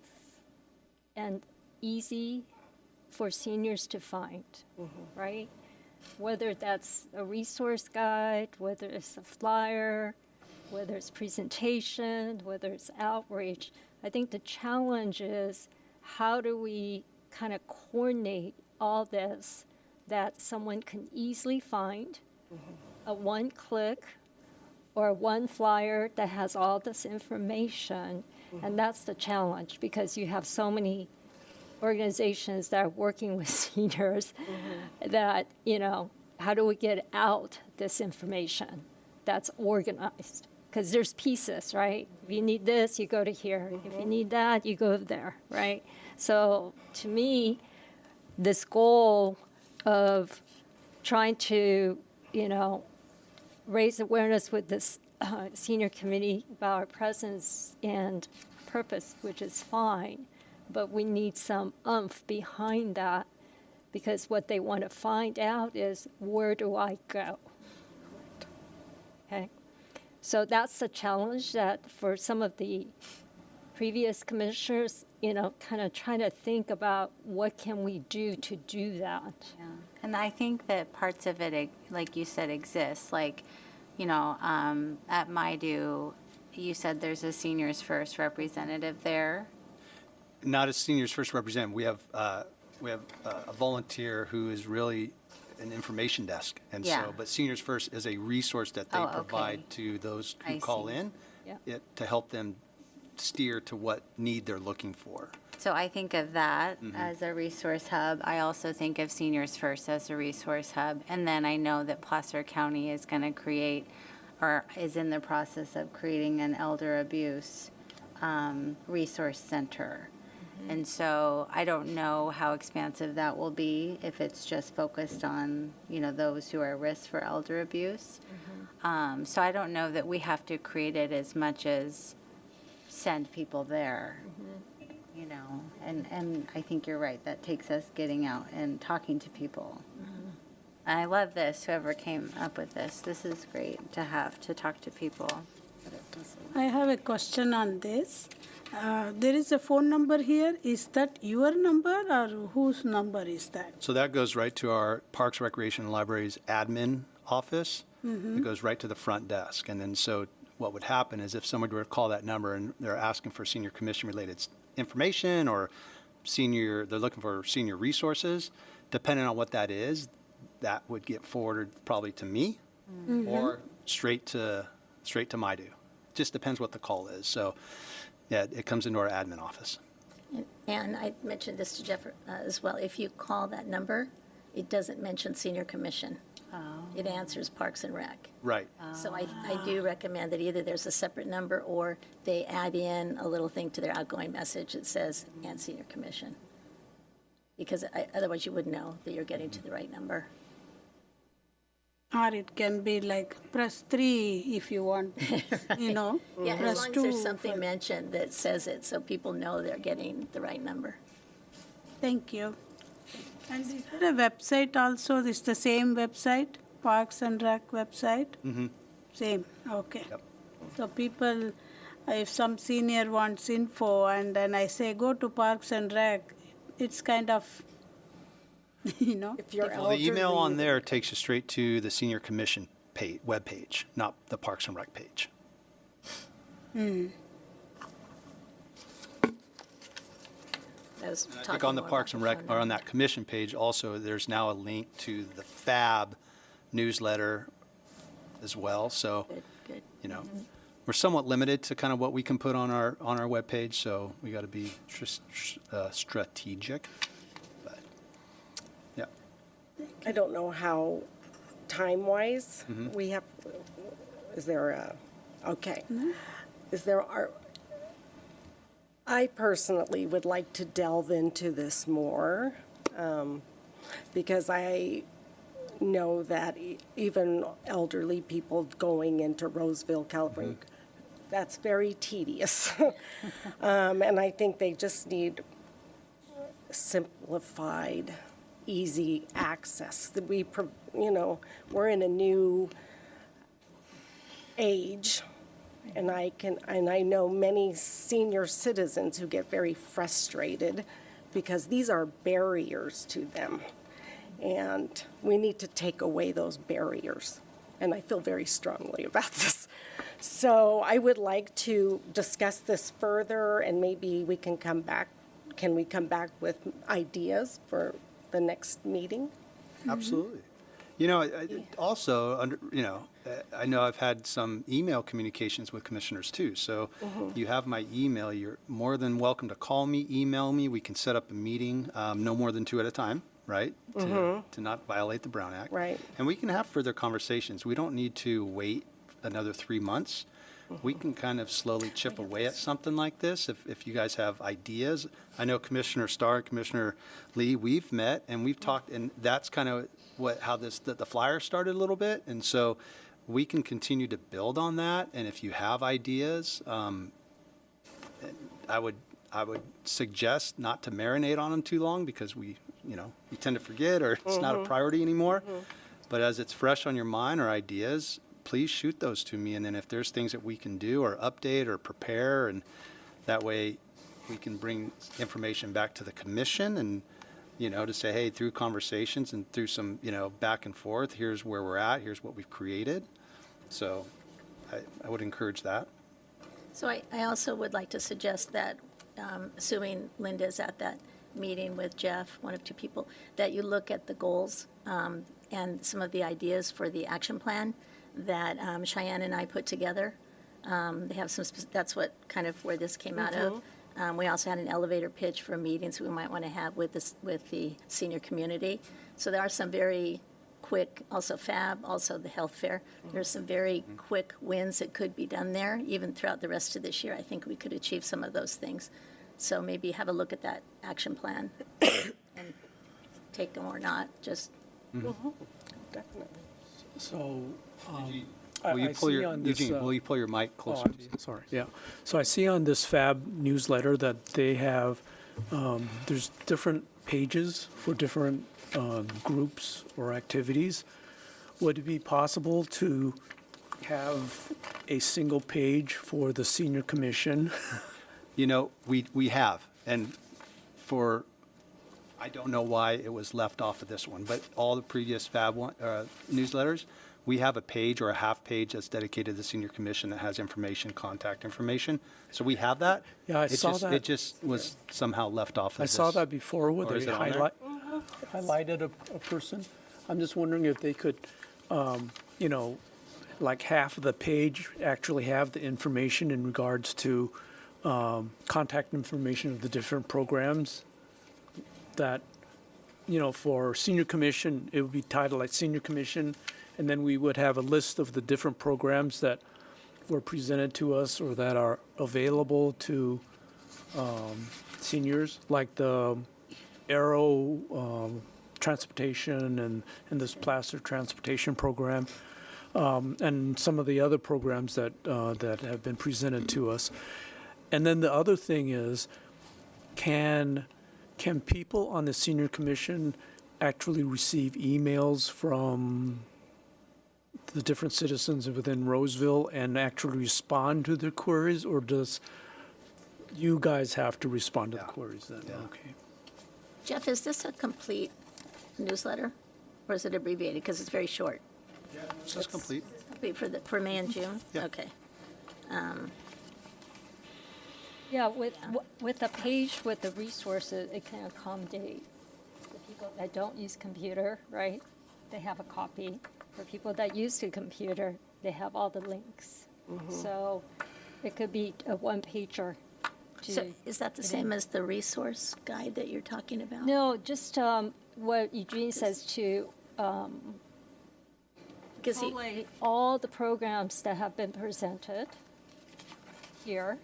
and easy for seniors to find, right? Whether that's a resource guide, whether it's a flyer, whether it's presentation, whether it's outreach. I think the challenge is how do we kind of coordinate all this that someone can easily find a one-click or one flyer that has all this information. And that's the challenge because you have so many organizations that are working with seniors that, how do we get out this information that's organized? Because there's pieces, right? If you need this, you go to here. If you need that, you go there, right? So to me, this goal of trying to, raise awareness with this senior committee about our presence and purpose, which is fine, but we need some oomph behind that because what they want to find out is, where do I go? Okay? So that's the challenge that for some of the previous commissioners, kind of trying to think about what can we do to do that. Yeah. And I think that parts of it, like you said, exist. Like, at MyDo, you said there's a Seniors First representative there. Not as Seniors First representative. We have a volunteer who is really an information desk, and Yeah. but Seniors First is a resource that they Oh, okay. provide to those who I call see. in Yeah. to help them steer to what need they're looking for. So I think of that as a resource hub. I also think of Seniors First as a resource hub. And then I know that Placer County is going to create or is in the process of creating an elder abuse resource center. And so I don't know how expansive that will be if it's just focused on, those who are at risk for elder abuse. So I don't know that we have to create it as much as send people there, and I think you're right. That takes us getting out and talking to people. And I love this, whoever came up with this. This is great to have to talk to people. I have a question on this. There is a phone number here. Is that your number or whose number is that? So that goes right to our Parks, Recreation, and Libraries admin office. It goes right to the front desk. And then so what would happen is if somebody were to call that number and they're asking for senior commission-related information or they're looking for senior resources, depending on what that is, that would get forwarded probably to me or straight to MyDo. Just depends what the call is. So, yeah, it comes into our admin office. And I mentioned this to Jeff as well. If you call that number, it doesn't mention senior commission. It answers Parks and Rec. Right. So I do recommend that either there's a separate number or they add in a little thing to their outgoing message that says, and senior commission. Because otherwise you wouldn't know that you're getting to the right number. Or it can be like press 3 if you want, you know. Yeah, press as long as 2 there's something for- mentioned that says it, so people know they're getting the right number. Thank you. And is there a website also? It's the same website, Parks and Rec website? Same, okay. Yep. So people, if some senior wants info and then I say, go to Parks and Rec, it's kind of, you know. If you're Well, the email on elderly, there takes you straight to the Senior Commission web page, not the Parks and Rec page. I was I think talking on the more Parks about and Rec, phone or on number. that commission page also, there's now a link to the FAB newsletter as well. So, Good, good. you know, we're somewhat limited to kind of what we can put on our webpage, so we got to be strategic. But, yeah. I don't know how time-wise we have, is there a, okay. Is there, I personally would like to delve into this more, because I know that even elderly people going into Roseville, California, that's very tedious. And I think they just need simplified, easy access. That we, you know, we're in a new age, and I know many senior citizens who get very frustrated because these are barriers to them. And we need to take away those barriers. And I feel very strongly about this. So I would like to discuss this further, and maybe we can come back. Can we come back with ideas for the next meeting? Absolutely. You know, also, I know I've had some email communications with commissioners too. So you have my email. You're more than welcome to call me, email me. We can set up a meeting, no more than 2 at a time, right? To not violate the Brown Act. Right. And we can have further conversations. We don't need to wait another 3 months. We can kind of slowly chip away at something like this if you guys have ideas. I know Commissioner Starr and Commissioner Lee, we've met and we've talked, and that's kind of how the flyer started a little bit. And so we can continue to build on that. And if you have ideas, I would suggest not to marinate on them too long, because we tend to forget, or it's not a priority anymore. But as it's fresh on your mind or ideas, please shoot those to me. And then if there's things that we can do or update or prepare, and that way we can bring information back to the commission and, to say, hey, through conversations and through some, back and forth, here's where we're at, here's what we've created. So I would encourage that. So I also would like to suggest that, assuming Linda's at that meeting with Jeff, one of 2 people, that you look at the goals and some of the ideas for the action plan that Cheyenne and I put together. They have that's what kind of where this came out of. We also had an elevator pitch for meetings we might want to have with the senior community. So there are some very quick, also FAB, also the health fair. There's some very quick wins that could be done there, even throughout the rest of this year. I think we could achieve some of those things. So maybe have a look at that action plan and take them or not, just. Definitely. So, Will you I pull see your, on this, Eugene, will you pull your mic closer? sorry, yeah. So I see on this FAB newsletter that they have, there's different pages for different groups or activities. Would it be possible to have a single page for the senior commission You know, we have, and I don't know why it was left off of this one, but all the previous newsletters, we have a page or a half page that's dedicated to the senior commission that has information, contact information. So we have that. Yeah, I saw that. It just was somehow left off of I this. saw that before where Or is they it on there? highlighted a person. I'm just wondering if they could, you know, like half of the page actually have the information in regards to contact information of the different programs that, you know, for senior commission, it would be titled like senior commission, and then we would have a list of the different programs that were presented to us or that are available to seniors, like the Aero transportation and this plaster transportation program, and some of the other programs that have been presented to us. And then the other thing is, can people on the senior commission actually receive emails from the different citizens within Roseville and actually respond to their queries, or does you guys have to respond to the queries then? Yeah. Okay. Jeff, is this a complete newsletter, or is it abbreviated, because it's very short? So it's complete. Complete for May and June? Yeah. Okay. Yeah, with a page with the resources, it can accommodate the people that don't use computer, right? They have a copy. For people that use the computer, they have all the links. So it could be a one-pager. So is that the same as the resource guide that you're talking about? No, just what Eugene says to Because he, collate all the programs that have been presented here,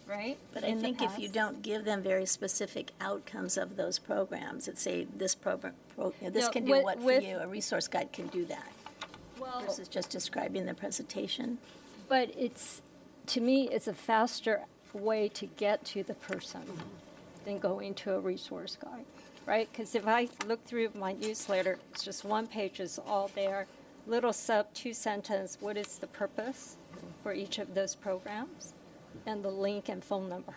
right? but I in the think if you past. don't give them very specific outcomes of those programs, that say this program, this No, can do with- what for with- you, a resource guide can do that, Well, versus just describing the presentation. but it's, to me, it's a faster way to get to the person than going to a resource guide, right? Because if I look through my newsletter, it's just one page is all there, little two sentence, what is the purpose for each of those programs, and the link and phone number.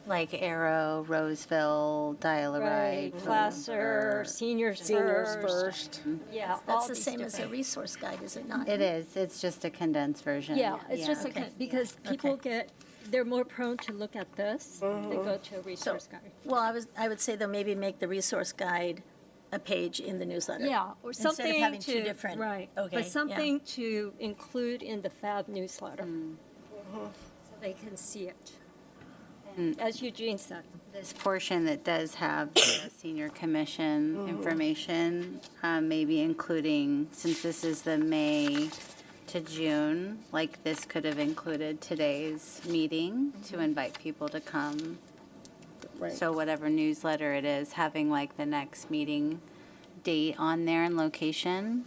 Like Arrow, Roseville, Dial-A-Ride. Placer, seniors Seniors first. first. Yeah, all That's the these same as a different- resource guide, is it not? It is, it's just a condensed version. Yeah, it's just okay. because people they're more prone to look at this than go to a So, resource guide. well, I would say though, maybe make the resource guide a page in the newsletter. Yeah, or something Instead of having to, two different. right, Okay, but yeah. something to include in the FAB newsletter. So they can see it. And as Eugene said, This portion that does have the senior commission information, maybe including, since this is the May to June, like this could have included today's meeting to invite people to come. Right. So whatever newsletter it is, having like the next meeting date on there and location,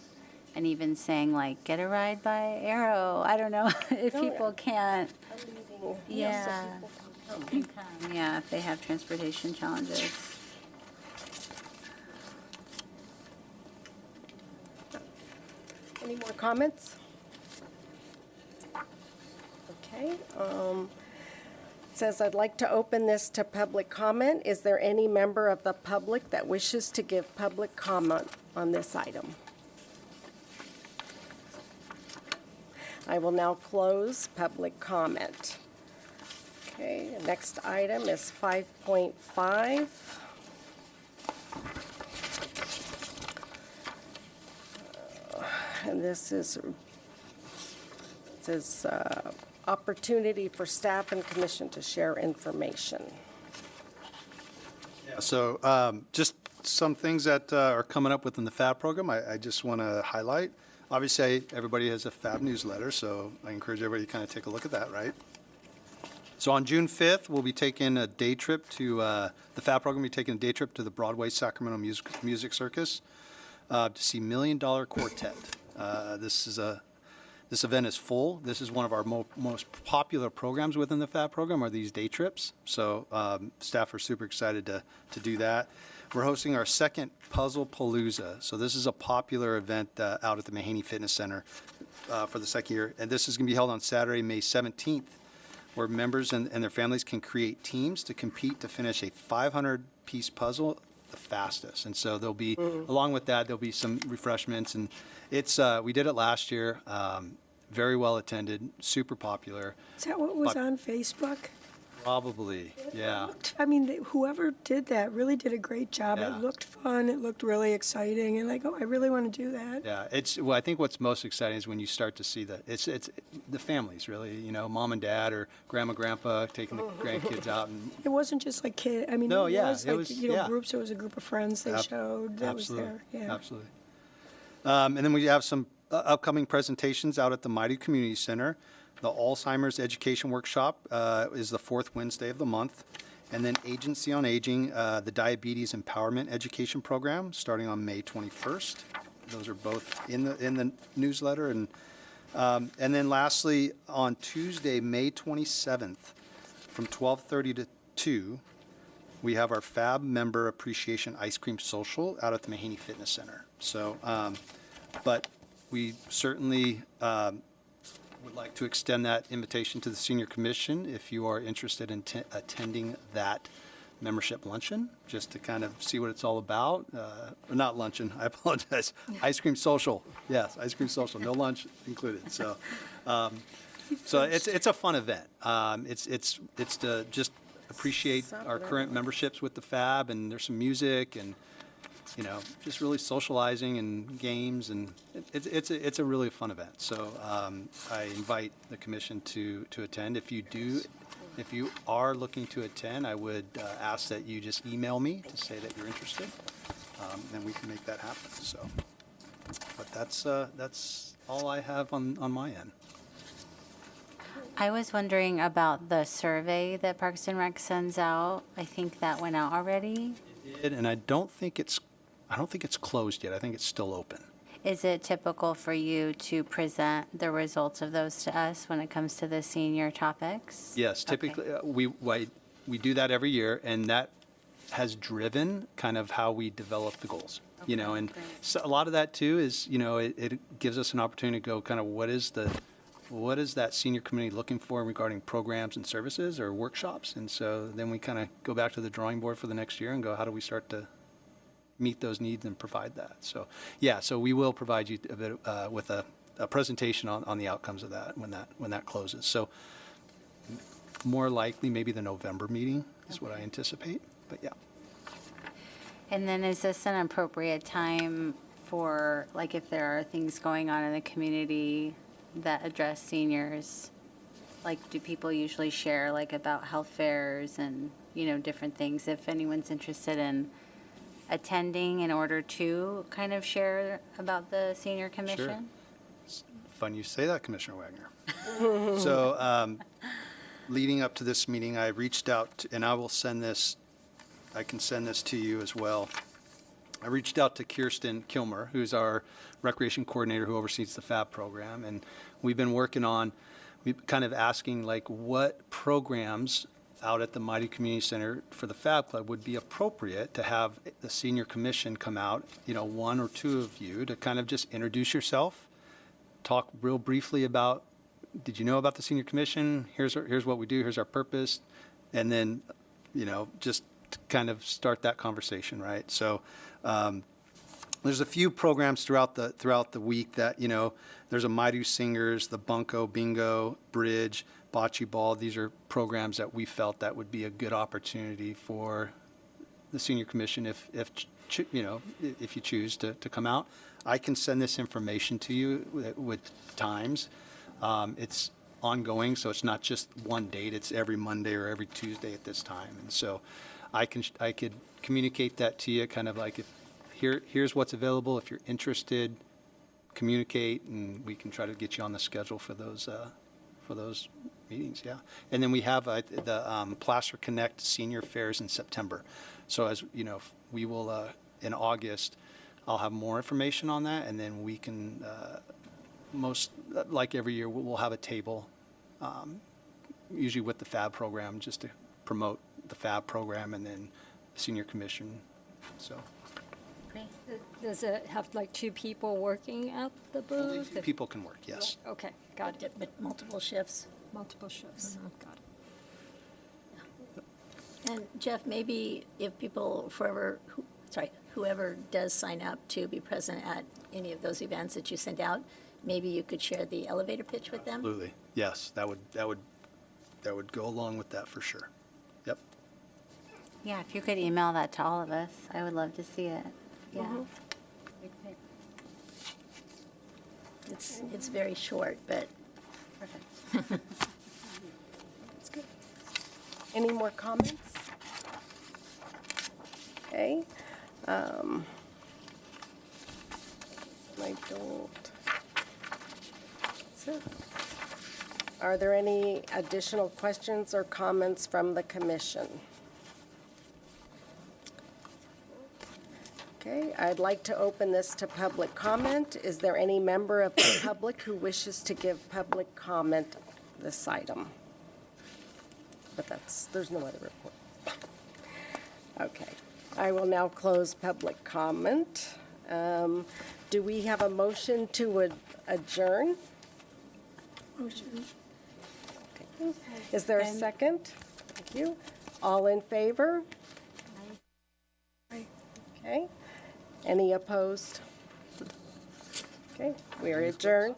and even saying like, get a ride by Arrow. I don't know if people can't. Yeah. Can come, yeah, if they have transportation challenges. Any more comments? Okay. Says, I'd like to open this to public comment. Is there any member of the public that wishes to give public comment on this item? I will now close public comment. Okay, next item is 5.5. And this is, it says, opportunity for staff and commission to share information. So just some things that are coming up within the FAB program, I just want to highlight. Obviously, everybody has a FAB newsletter, so I encourage everybody to kind of take a look at that, right? So on June 5th, we'll be taking a day trip to, the FAB program will be taking a day trip to the Broadway Sacramento Music Circus to see Million Dollar Quartet. This event is full. This is one of our most popular programs within the FAB program, are these day trips. So staff are super excited to do that. We're hosting our second Puzzle Palooza. So this is a popular event out at the Mahaney Fitness Center for the second year. And this is going to be held on Saturday, May 17th. where members and their families can create teams to compete to finish a 500-piece puzzle the fastest. And so there'll be, along with that, there'll be some refreshments. And it's, we did it last year, very well attended, super popular. Is that what was But- on Facebook? Probably, yeah. I mean, whoever did that really did a great job. Yeah. It looked fun. It looked really exciting, and like, oh, I really want to do that. Yeah, well, I think what's most exciting is when you start to see it's the families, really, mom and dad or grandma, grandpa taking the grandkids out. And It wasn't just like kid. I mean, No, it yeah, was it like was- groups. yeah. It was a group of friends they showed that was Absolutely, there. Yeah. absolutely. And then we have some upcoming presentations out at the Mighty Community Center. The Alzheimer's Education Workshop is the fourth Wednesday of the month. And then Agency on Aging, the Diabetes Empowerment Education Program, starting on May 21st. Those are both in the newsletter. And then lastly, on Tuesday, May 27th, from 12:30 to 2, we have our FAB Member Appreciation Ice Cream Social out at the Mahaney Fitness Center. So, but we certainly would like to extend that invitation to the Senior Commission if you are interested in attending that membership luncheon, just to kind of see what it's all about. Or not luncheon, I apologize. Ice cream social. Yes, ice cream social. No lunch included. So, so it's a fun event. It's to just appreciate our current memberships with the FAB, and there's some music and just really socializing and games, and it's a really fun event. So I invite the commission to attend. If you are looking to attend, I would ask that you just email me to say that you're interested, and we can make that happen. So, but that's all I have on my end. I was wondering about the survey that Parks and Rec sends out. I think that went out already. And I don't think it's closed yet. I think it's still open. Is it typical for you to present the results of those to us when it comes to the senior topics? Yes, typically, we do that every year, and that has driven kind of how we develop the goals. And great. so a lot of that too is, it gives us an opportunity to go kind of what is that senior community looking for regarding programs and services or workshops? And so then we kind of go back to the drawing board for the next year and go, how do we start to meet those needs and provide that? So, yeah, so we will provide you a bit with a presentation on the outcomes of that when that closes. So more likely maybe the November meeting is what I anticipate, but yeah. And then is this an appropriate time for, like, if there are things going on in the community that address seniors? Like, do people usually share, like, about health fairs and, different things? If anyone's interested in attending in order to kind of share about the senior commission? Fun you say that, Commissioner Wagner. So leading up to this meeting, I reached out, and I can send this to you as well. I reached out to Kirsten Kilmer, who's our recreation coordinator who oversees the FAB program, and we've been kind of asking, like, what programs out at the Mighty Community Center for the FAB Club would be appropriate to have the senior commission come out, one or two of you, to kind of just introduce yourself, talk real briefly about, did you know about the senior commission? Here's what we do, here's our purpose, and then, just to kind of start that conversation, right? So there's a few programs throughout the week that, there's a Mighty Singers, the Bunko, Bingo, Bridge, Bocce Ball. These are programs that we felt that would be a good opportunity for the senior commission if you choose to come out. I can send this information to you with times. It's ongoing, so it's not just one date. It's every Monday or every Tuesday at this time. And so I could communicate that to you, kind of like, if here's what's available. If you're interested, communicate, and we can try to get you on the schedule for those meetings. Yeah, and then we have the Placer Connect Senior Fairs in September. So as we will in August, I'll have more information on that, and then we can most like every year we'll have a table, usually with the FAB program, just to promote the FAB program, and then the senior commission. So. Does it have like two people working at the booth? People can work, yes. Okay, got it. But multiple shifts. Multiple shifts. Got it. And Jeff, maybe if people, whoever does sign up to be present at any of those events that you send out, maybe you could share the elevator pitch with them? Absolutely. Yes, that would go along with that for sure. Yep. Yeah, if you could email that to all of us, I would love to see it. Yeah. It's very short, but Perfect. That's good. Any more comments? Okay. I don't. That's it. Are there any additional questions or comments from the commission? Okay, I'd like to open this to public comment. Is there any member of the public who wishes to give public comment this item? But there's no other report. Okay, I will now close public comment. Do we have a motion to adjourn? Motion. Is there a second? Thank you. All in favor? Aye. Okay. Any opposed? Okay, we are adjourned.